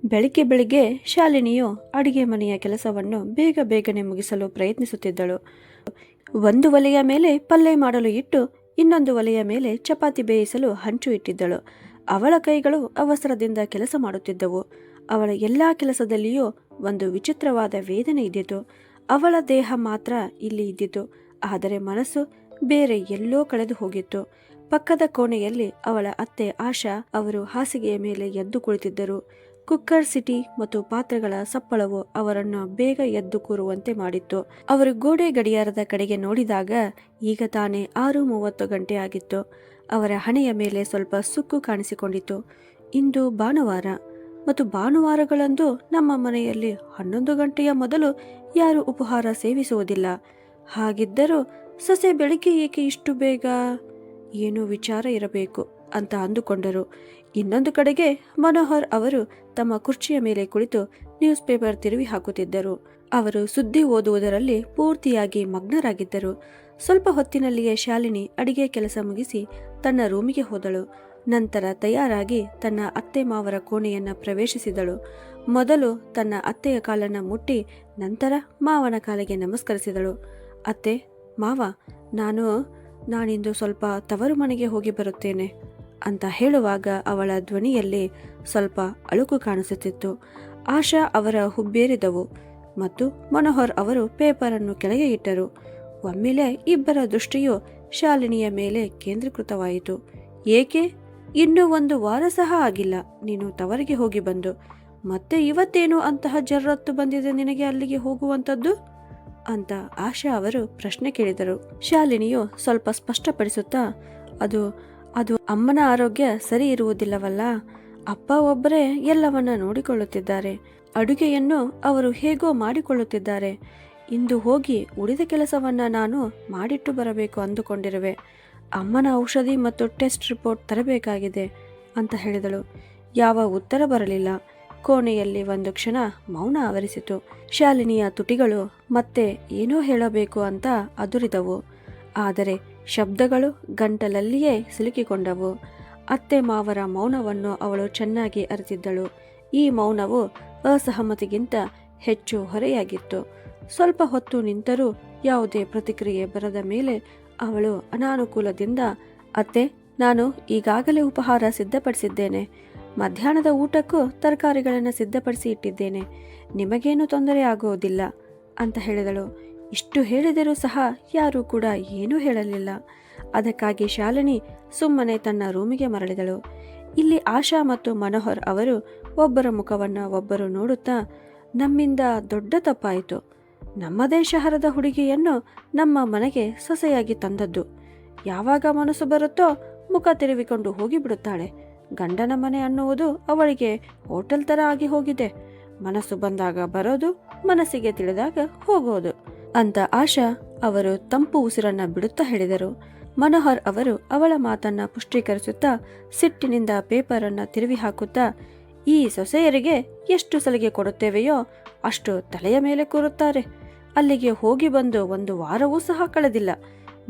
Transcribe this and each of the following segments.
ಬೆಳಿಗ್ಗೆ ಬೆಳಿಗ್ಗೆ ಶಾಲಿನಿಯು ಅಡಿಗೆ ಮನೆಯ ಕೆಲಸವನ್ನು ಬೇಗ ಬೇಗನೆ ಮುಗಿಸಲು ಪ್ರಯತ್ನಿಸುತ್ತಿದ್ದಳು. ಒಂದು ಒಲೆಯ ಮೇಲೆ ಪಲ್ಯ ಮಾಡಲು ಇಟ್ಟು ಇನ್ನೊಂದು ಒಲೆಯ ಮೇಲೆ ಚಪಾತಿ ಬೇಯಿಸಲು ಹಂಚು ಇಟ್ಟಿದ್ದಳು. ಅವಳ ಕೈಗಳು ಅವಸರದಿಂದ ಕೆಲಸ ಮಾಡುತ್ತಿದ್ದವು. ಅವಳ ಎಲ್ಲಾ ಕೆಲಸದಲ್ಲಿಯೂ ಒಂದು ವಿಚಿತ್ರವಾದ ವೇದನೆ ಇದ್ದಿತು. ಅವಳ ದೇಹ ಮಾತ್ರ ಇಲ್ಲಿ ಇದ್ದಿತು, ಆದರೆ ಮನಸ್ಸು ಬೇರೆ ಎಲ್ಲೋ ಕಳೆದು ಹೋಗಿತ್ತು. ಪಕ್ಕದ ಕೋಣೆಯಲ್ಲಿ ಅವಳ ಅತ್ತೆ ಆಶಾ ಅವರು ಹಾಸಿಗೆಯ ಮೇಲೆ ಎದ್ದು ಕುಳಿತಿದ್ದರು. ಕುಕ್ಕರ್ ಸಿಟಿ ಮತ್ತು ಪಾತ್ರೆಗಳ ಸಪ್ಪಳವು ಅವರನ್ನು ಬೇಗ ಎದ್ದು ಕೂರುವಂತೆ ಮಾಡಿತ್ತು. ಅವರು ಗೋಡೆ ಗಡಿಯಾರದ ಕಡೆಗೆ ನೋಡಿದಾಗ ಈಗ ತಾನೇ 6:30 ಗಂಟೆ ಆಗಿತ್ತು. ಅವರ ಹಣೆಯ ಮೇಲೆ ಸ್ವಲ್ಪ ಸುಕ್ಕು ಕಾಣಿಸಿಕೊಂಡಿತು. ಇಂದು ಭಾನುವಾರ ಮತ್ತು ಭಾನುವಾರಗಳಂದು ನಮ್ಮ ಮನೆಯಲ್ಲಿ 11 ಗಂಟೆಯ ಮೊದಲು ಯಾರು ಉಪಹಾರ ಸೇವಿಸುವುದಿಲ್ಲ. ಹಾಗಿದ್ದರೂ ಸೊಸೆ ಬೆಳಿಗ್ಗೆ ಏಕೆ ಇಷ್ಟು ಬೇಗ? ಏನೋ ವಿಚಾರ ಇರಬೇಕು ಅಂತ ಅಂದುಕೊಂಡರು. ಇನ್ನೊಂದು ಕಡೆಗೆ ಮನೋಹರ್ ಅವರು ತಮ್ಮ ಕುರ್ಚಿಯ ಮೇಲೆ ಕುಳಿತು ನ್ಯೂಸ್ ಪೇಪರ್ ತಿರುವಿ ಹಾಕುತ್ತಿದ್ದರು. ಅವರು ಸುದ್ದಿ ಓದುವುದರಲ್ಲಿ ಪೂರ್ತಿಯಾಗಿ ಮಗ್ನರಾಗಿದ್ದರು. ಸ್ವಲ್ಪ ಹೊತ್ತಿನಲ್ಲಿಯೇ ಶಾಲಿನಿ ಅಡಿಗೆ ಕೆಲಸ ಮುಗಿಸಿ ತನ್ನ ರೂಮಿಗೆ ಹೋದಳು. ನಂತರ ತಯಾರಾಗಿ ತನ್ನ ಅತ್ತೆ ಮಾವರ ಕೋಣೆಯನ್ನ ಪ್ರವೇಶಿಸಿದಳು. ಮೊದಲು ತನ್ನ ಅತ್ತೆಯ ಕಾಲನ್ನ ಮುಟ್ಟಿ ನಂತರ ಮಾವನ ಕಾಲಿಗೆ ನಮಸ್ಕರಿಸಿದಳು. ಅತ್ತೆ, ಮಾವ, ನಾನಿಂದು ಸ್ವಲ್ಪ ತವರು ಮನೆಗೆ ಹೋಗಿ ಬರುತ್ತೇನೆ ಅಂತ ಹೇಳುವಾಗ ಅವಳ ಧ್ವನಿಯಲ್ಲಿ ಸ್ವಲ್ಪ ಅಳುಕು ಕಾಣಿಸುತ್ತಿತ್ತು. ಆಶಾ ಅವರ ಹುಬ್ಬೇರಿದವು ಮತ್ತು ಮನೋಹರ್ ಅವರು ಪೇಪರನ್ನು ಕೆಳಗೆ ಇಟ್ಟರು. ಒಮ್ಮೆಲೆ ಇಬ್ಬರ ದೃಷ್ಟಿಯು ಶಾಲಿನಿಯ ಮೇಲೆ ಕೇಂದ್ರೀಕೃತವಾಯಿತು. ಏಕೆ? ಇನ್ನೂ 1 ವಾರ ಸಹ ಆಗಿಲ್ಲ ನೀನು ತವರಿಗೆ ಹೋಗಿ ಬಂದು, ಮತ್ತೆ ಇವತ್ತೇನು ಅಂತಹ ಜರ್ರತ್ತು ಬಂದಿದೆ ನಿನಗೆ ಅಲ್ಲಿಗೆ ಹೋಗುವಂಥದ್ದು ಅಂತ ಆಶಾ ಅವರು ಪ್ರಶ್ನೆ ಕೇಳಿದರು. ಶಾಲಿನಿಯು ಸ್ವಲ್ಪ ಸ್ಪಷ್ಟಪಡಿಸುತ್ತಾ, ಅದು ಅಮ್ಮನ ಆರೋಗ್ಯ ಸರಿ ಇರುವುದಿಲ್ಲವಲ್ಲ. ಅಪ್ಪ ಒಬ್ಬರೇ ಎಲ್ಲವನ್ನ ನೋಡಿಕೊಳ್ಳುತ್ತಿದ್ದಾರೆ. ಅಡುಗೆಯನ್ನು ಅವರು ಹೇಗೋ ಮಾಡಿಕೊಳ್ಳುತ್ತಿದ್ದಾರೆ. ಇಂದು ಹೋಗಿ ಉಳಿದ ಕೆಲಸವನ್ನ ನಾನು ಮಾಡಿಟ್ಟು ಬರಬೇಕು ಅಂದುಕೊಂಡಿರುವೆ. ಅಮ್ಮನ ಔಷಧಿ ಮತ್ತು ಟೆಸ್ಟ್ ರಿಪೋರ್ಟ್ ತರಬೇಕಾಗಿದೆ ಅಂತ ಹೇಳಿದಳು. ಯಾವ ಉತ್ತರ ಬರಲಿಲ್ಲ. ಕೋಣೆಯಲ್ಲಿ ಒಂದು ಕ್ಷಣ ಮೌನ ಆವರಿಸಿತು. ಶಾಲಿನಿಯ ತುಟಿಗಳು ಮತ್ತೆ ಏನೋ ಹೇಳಬೇಕು ಅಂತ ಅದುರಿದವು. ಆದರೆ ಶಬ್ದಗಳು ಗಂಟಲಲ್ಲಿಯೇ ಸಿಲುಕಿಕೊಂಡವು. ಅತ್ತೆ ಮಾವರ ಮೌನವನ್ನು ಅವಳು ಚೆನ್ನಾಗಿ ಅರಿತಿದ್ದಳು. ಈ ಮೌನವು ಅಸಹಮತಿಗಿಂತ ಹೆಚ್ಚು ಹೊರೆಯಾಗಿತ್ತು. ಸ್ವಲ್ಪ ಹೊತ್ತು ನಿಂತರೂ ಯಾವುದೇ ಪ್ರತಿಕ್ರಿಯೆ ಬರದ ಮೇಲೆ ಅವಳು ಅನಾನುಕೂಲದಿಂದ, ಅತ್ತೆ, ನಾನು ಈಗಾಗಲೇ ಉಪಹಾರ ಸಿದ್ಧಪಡಿಸಿದ್ದೇನೆ. ಮಧ್ಯಾಹ್ನದ ಊಟಕ್ಕೂ ತರಕಾರಿಗಳನ್ನು ಸಿದ್ಧಪಡಿಸಿ ಇಟ್ಟಿದ್ದೇನೆ. ನಿಮಗೇನು ತೊಂದರೆ ಆಗುವುದಿಲ್ಲ ಅಂತ ಹೇಳಿದಳು. ಇಷ್ಟು ಹೇಳಿದರೂ ಸಹ ಯಾರೂ ಕೂಡ ಏನೂ ಹೇಳಲಿಲ್ಲ. ಅದಕ್ಕಾಗಿ ಶಾಲಿನಿ ಸುಮ್ಮನೆ ತನ್ನ ರೂಮಿಗೆ ಮರಳಿದಳು. ಇಲ್ಲಿ ಆಶಾ ಮತ್ತು ಮನೋಹರ್ ಅವರು ಒಬ್ಬರ ಮುಖವನ್ನು ಒಬ್ಬರು ನೋಡುತ್ತಾ, ನಮ್ಮಿಂದ ದೊಡ್ಡ ತಪ್ಪಾಯಿತು. ನಮ್ಮದೇ ಶಹರದ ಹುಡುಗಿಯನ್ನು ನಮ್ಮ ಮನೆಗೆ ಸೊಸೆಯಾಗಿ ತಂದದ್ದು. ಯಾವಾಗ ಮನಸ್ಸು ಬರುತ್ತೋ ಮುಖ ತಿರುವಿಕೊಂಡು ಹೋಗಿಬಿಡುತ್ತಾಳೆ. ಗಂಡನ ಮನೆ ಅನ್ನುವುದು ಅವಳಿಗೆ ಹೋಟೆಲ್ ಥರ ಆಗಿ ಹೋಗಿದೆ. ಮನಸ್ಸು ಬಂದಾಗ ಬರೋದು, ಮನಸ್ಸಿಗೆ ತಿಳಿದಾಗ ಹೋಗೋದು ಅಂತ ಆಶಾ ಅವರು ತಂಪು ಉಸಿರನ್ನ ಬಿಡುತ್ತಾ ಹೇಳಿದರು. ಮನೋಹರ್ ಅವರು ಅವಳ ಮಾತನ್ನ ಪುಷ್ಟೀಕರಿಸುತ್ತಾ ಸಿಟ್ಟಿನಿಂದ ಪೇಪರನ್ನ ತಿರುವಿ ಹಾಕುತ್ತಾ, ಈ ಸೊಸೆಯರಿಗೆ ಎಷ್ಟು ಸಲಿಗೆ ಕೊಡುತ್ತೇವೆಯೋ ಅಷ್ಟು ತಲೆಯ ಮೇಲೆ ಕೂರುತ್ತಾರೆ. ಅಲ್ಲಿಗೆ ಹೋಗಿ ಬಂದು 1 ವಾರವೂ ಸಹ ಕಳೆದಿಲ್ಲ.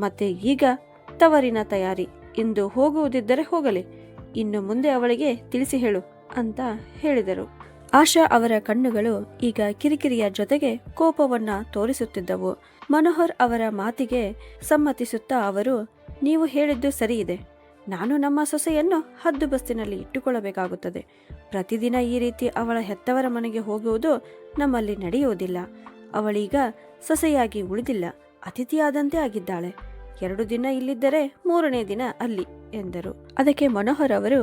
ಮತ್ತೆ ಈಗ ತವರಿನ ತಯಾರಿ. ಇಂದು ಹೋಗುವುದಿದ್ದರೆ ಹೋಗಲಿ, ಇನ್ನು ಮುಂದೆ ಅವಳಿಗೆ ತಿಳಿಸಿ ಹೇಳು ಅಂತ ಹೇಳಿದರು. ಆಶಾ ಅವರ ಕಣ್ಣುಗಳು ಈಗ ಕಿರಿಕಿರಿಯ ಜೊತೆಗೆ ಕೋಪವನ್ನ ತೋರಿಸುತ್ತಿದ್ದವು. ಮನೋಹರ್ ಅವರ ಮಾತಿಗೆ ಸಮ್ಮತಿಸುತ್ತಾ ಅವರು, ನೀವು ಹೇಳಿದ್ದು ಸರಿ ಇದೆ. ನಾನು ನಮ್ಮ ಸೊಸೆಯನ್ನು ಹದ್ದುಬಸ್ತಿನಲ್ಲಿ ಇಟ್ಟುಕೊಳ್ಳಬೇಕಾಗುತ್ತದೆ. ಪ್ರತಿದಿನ ಈ ರೀತಿ ಅವಳ ಹೆತ್ತವರ ಮನೆಗೆ ಹೋಗುವುದು ನಮ್ಮಲ್ಲಿ ನಡೆಯುವುದಿಲ್ಲ. ಅವಳೀಗ ಸೊಸೆಯಾಗಿ ಉಳಿದಿಲ್ಲ, ಅತಿಥಿಯಾದಂತೆ ಆಗಿದ್ದಾಳೆ. 2 ದಿನ ಇಲ್ಲಿದ್ದರೆ 3ನೇ ದಿನ ಅಲ್ಲಿ ಎಂದರು. ಅದಕ್ಕೆ ಮನೋಹರ್ ಅವರು,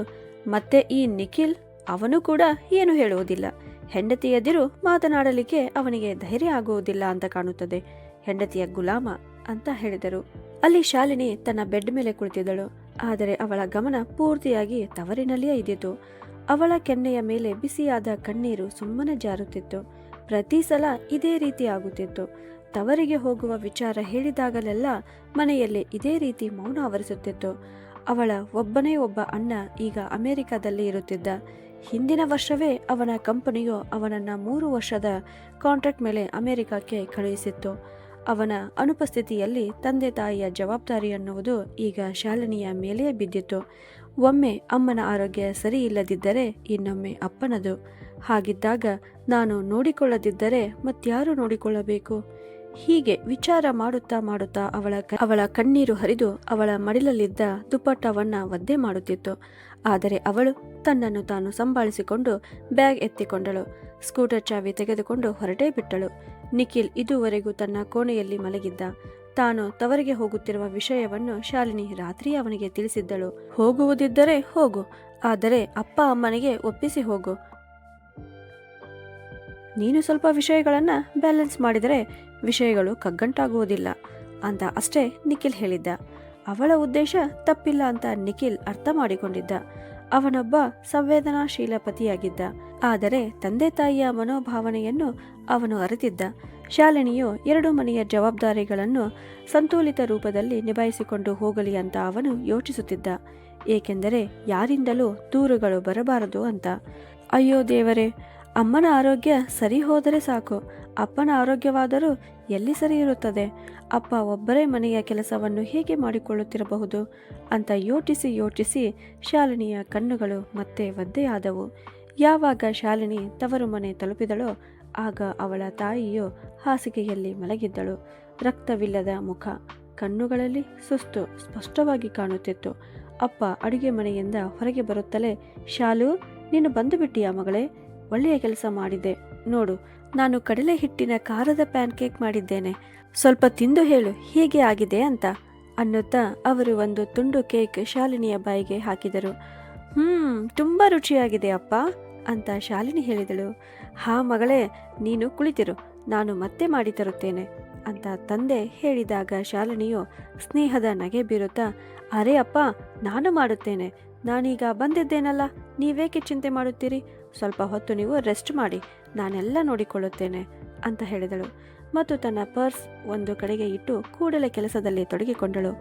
ಮತ್ತೆ ಈ ನಿಖಿಲ್, ಅವನು ಕೂಡ ಏನು ಹೇಳುವುದಿಲ್ಲ. ಹೆಂಡತಿ ಎದುರು ಮಾತನಾಡಲಿಕ್ಕೆ ಅವನಿಗೆ ಧೈರ್ಯ ಆಗುವುದಿಲ್ಲ ಅಂತ ಕಾಣುತ್ತದೆ. ಹೆಂಡತಿಯ ಗುಲಾಮ ಅಂತ ಹೇಳಿದರು. ಅಲ್ಲಿ ಶಾಲಿನಿ ತನ್ನ ಬೆಡ್ ಮೇಲೆ ಕುಳಿತಿದ್ದಳು. ಆದರೆ ಅವಳ ಗಮನ ಪೂರ್ತಿಯಾಗಿ ತವರಿನಲ್ಲಿಯೇ ಇದ್ದಿತು. ಅವಳ ಕೆನ್ನೆಯ ಮೇಲೆ ಬಿಸಿಯಾದ ಕಣ್ಣೀರು ಸುಮ್ಮನೆ ಜಾರುತ್ತಿತ್ತು. ಪ್ರತಿ ಸಲ ಇದೇ ರೀತಿ ಆಗುತ್ತಿತ್ತು. ತವರಿಗೆ ಹೋಗುವ ವಿಚಾರ ಹೇಳಿದಾಗಲೆಲ್ಲ ಮನೆಯಲ್ಲಿ ಇದೇ ರೀತಿ ಮೌನ ಆವರಿಸುತ್ತಿತ್ತು. ಅವಳ ಒಬ್ಬನೇ ಒಬ್ಬ ಅಣ್ಣ ಈಗ ಅಮೆರಿಕದಲ್ಲಿ ಇರುತ್ತಿದ್ದ. ಹಿಂದಿನ ವರ್ಷವೇ ಅವನ ಕಂಪನಿಯು ಅವನನ್ನ 3 ವರ್ಷದ ಕಾಂಟ್ರಾಕ್ಟ್ ಮೇಲೆ ಅಮೆರಿಕಕ್ಕೆ ಕಳುಹಿಸಿತ್ತು. ಅವನ ಅನುಪಸ್ಥಿತಿಯಲ್ಲಿ ತಂದೆ ತಾಯಿಯ ಜವಾಬ್ದಾರಿ ಅನ್ನುವುದು ಈಗ ಶಾಲಿನಿಯ ಮೇಲೆಯೇ ಬಿದ್ದಿತ್ತು. ಒಮ್ಮೆ ಅಮ್ಮನ ಆರೋಗ್ಯ ಸರಿ ಇಲ್ಲದಿದ್ದರೆ ಇನ್ನೊಮ್ಮೆ ಅಪ್ಪನದು. ಹಾಗಿದ್ದಾಗ ನಾನು ನೋಡಿಕೊಳ್ಳದಿದ್ದರೆ ಮತ್ಯಾರು ನೋಡಿಕೊಳ್ಳಬೇಕು? ಹೀಗೆ ವಿಚಾರ ಮಾಡುತ್ತಾ ಮಾಡುತ್ತಾ ಅವಳ ಕಣ್ಣೀರು ಹರಿದು ಅವಳ ಮಡಿಲಲ್ಲಿದ್ದ ದುಪ್ಪಟ್ಟವನ್ನ ಒದ್ದೆ ಮಾಡುತ್ತಿತ್ತು. ಆದರೆ ಅವಳು ತನ್ನನ್ನು ತಾನು ಸಂಭಾಳಿಸಿಕೊಂಡು ಬ್ಯಾಗ್ ಎತ್ತಿಕೊಂಡಳು. ಸ್ಕೂಟರ್ ಚಾವಿ ತೆಗೆದುಕೊಂಡು ಹೊರಟೇ ಬಿಟ್ಟಳು. ನಿಖಿಲ್ ಇದುವರೆಗೂ ತನ್ನ ಕೋಣೆಯಲ್ಲಿ ಮಲಗಿದ್ದ. ತಾನು ತವರಿಗೆ ಹೋಗುತ್ತಿರುವ ವಿಷಯವನ್ನು ಶಾಲಿನಿ ರಾತ್ರಿ ಅವನಿಗೆ ತಿಳಿಸಿದ್ದಳು. ಹೋಗುವುದಿದ್ದರೆ ಹೋಗು, ಆದರೆ ಅಪ್ಪ ಅಮ್ಮನಿಗೆ ಒಪ್ಪಿಸಿ ಹೋಗು. ನೀನು ಸ್ವಲ್ಪ ವಿಷಯಗಳನ್ನ ಬ್ಯಾಲೆನ್ಸ್ ಮಾಡಿದರೆ ವಿಷಯಗಳು ಕಗ್ಗಂಟಾಗುವುದಿಲ್ಲ ಅಂತ ಅಷ್ಟೇ ನಿಖಿಲ್ ಹೇಳಿದ್ದ. ಅವಳ ಉದ್ದೇಶ ತಪ್ಪಿಲ್ಲ ಅಂತ ನಿಖಿಲ್ ಅರ್ಥ ಮಾಡಿಕೊಂಡಿದ್ದ. ಅವನೊಬ್ಬ ಸಂವೇದನಾಶೀಲ ಪತಿಯಾಗಿದ್ದ. ಆದರೆ ತಂದೆ ತಾಯಿಯ ಮನೋಭಾವನೆಯನ್ನು ಅವನು ಅರಿತಿದ್ದ. ಶಾಲಿನಿಯು 2 ಮನೆಯ ಜವಾಬ್ದಾರಿಗಳನ್ನು ಸಂತುಲಿತ ರೂಪದಲ್ಲಿ ನಿಭಾಯಿಸಿಕೊಂಡು ಹೋಗಲಿ ಅಂತ ಅವನು ಯೋಚಿಸುತ್ತಿದ್ದ. ಏಕೆಂದರೆ ಯಾರಿಂದಲೂ ದೂರುಗಳು ಬರಬಾರದು ಅಂತ. ಅಯ್ಯೋ ದೇವರೇ, ಅಮ್ಮನ ಆರೋಗ್ಯ ಸರಿ ಹೋದರೆ ಸಾಕು. ಅಪ್ಪನ ಆರೋಗ್ಯವಾದರೂ ಎಲ್ಲಿ ಸರಿ ಇರುತ್ತದೆ? ಅಪ್ಪ ಒಬ್ಬರೇ ಮನೆಯ ಕೆಲಸವನ್ನು ಹೇಗೆ ಮಾಡಿಕೊಳ್ಳುತ್ತಿರಬಹುದು ಅಂತ ಯೋಚಿಸಿ ಯೋಚಿಸಿ ಶಾಲಿನಿಯ ಕಣ್ಣುಗಳು ಮತ್ತೆ ಒದ್ದೆಯಾದವು. ಯಾವಾಗ ಶಾಲಿನಿ ತವರು ಮನೆ ತಲುಪಿದಳೋ ಆಗ ಅವಳ ತಾಯಿಯು ಹಾಸಿಗೆಯಲ್ಲಿ ಮಲಗಿದ್ದಳು. ರಕ್ತವಿಲ್ಲದ ಮುಖ, ಕಣ್ಣುಗಳಲ್ಲಿ ಸುಸ್ತು ಸ್ಪಷ್ಟವಾಗಿ ಕಾಣುತ್ತಿತ್ತು. ಅಪ್ಪ ಅಡುಗೆ ಮನೆಯಿಂದ ಹೊರಗೆ ಬರುತ್ತಲೇ, ಶಾಲು, ನೀನು ಬಂದು ಬಿಟ್ಟಿಯಾ ಮಗಳೇ? ಒಳ್ಳೆಯ ಕೆಲಸ ಮಾಡಿದ್ದೆ ನೋಡು. ನಾನು ಕಡಲೆ ಹಿಟ್ಟಿನ ಖಾರದ ಪ್ಯಾನ್ ಕೇಕ್ ಮಾಡಿದ್ದೇನೆ. ಸ್ವಲ್ಪ ತಿಂದು ಹೇಳು ಹೇಗೆ ಆಗಿದೆ ಅಂತ ಅನ್ನುತ್ತಾ ಅವರು ಒಂದು ತುಂಡು ಕೇಕ್ ಶಾಲಿನಿಯ ಬಾಯಿಗೆ ಹಾಕಿದರು. ತುಂಬಾ ರುಚಿಯಾಗಿದೆ ಅಪ್ಪ ಅಂತ ಶಾಲಿನಿ ಹೇಳಿದಳು. ಹಾ ಮಗಳೇ, ನೀನು ಕುಳಿತಿರು, ನಾನು ಮತ್ತೆ ಮಾಡಿ ತರುತ್ತೇನೆ ಅಂತ ತಂದೆ ಹೇಳಿದಾಗ ಶಾಲಿನಿಯು ಸ್ನೇಹದ ನಗೆ ಬೀರುತ್ತಾ, ಅರೆ ಅಪ್ಪ, ನಾನು ಮಾಡುತ್ತೇನೆ. ನಾನೀಗ ಬಂದಿದ್ದೇನಲ್ಲ, ನೀವೇಕೆ ಚಿಂತೆ ಮಾಡುತ್ತೀರಿ? ಸ್ವಲ್ಪ ಹೊತ್ತು ನೀವು ರೆಸ್ಟ್ ಮಾಡಿ, ನಾನೆಲ್ಲ ನೋಡಿಕೊಳ್ಳುತ್ತೇನೆ ಅಂತ ಹೇಳಿದಳು. ಮತ್ತು ತನ್ನ ಪರ್ಸ್ ಒಂದು ಕಡೆಗೆ ಇಟ್ಟು ಕೂಡಲೇ ಕೆಲಸದಲ್ಲಿ ತೊಡಗಿಕೊಂಡಳು.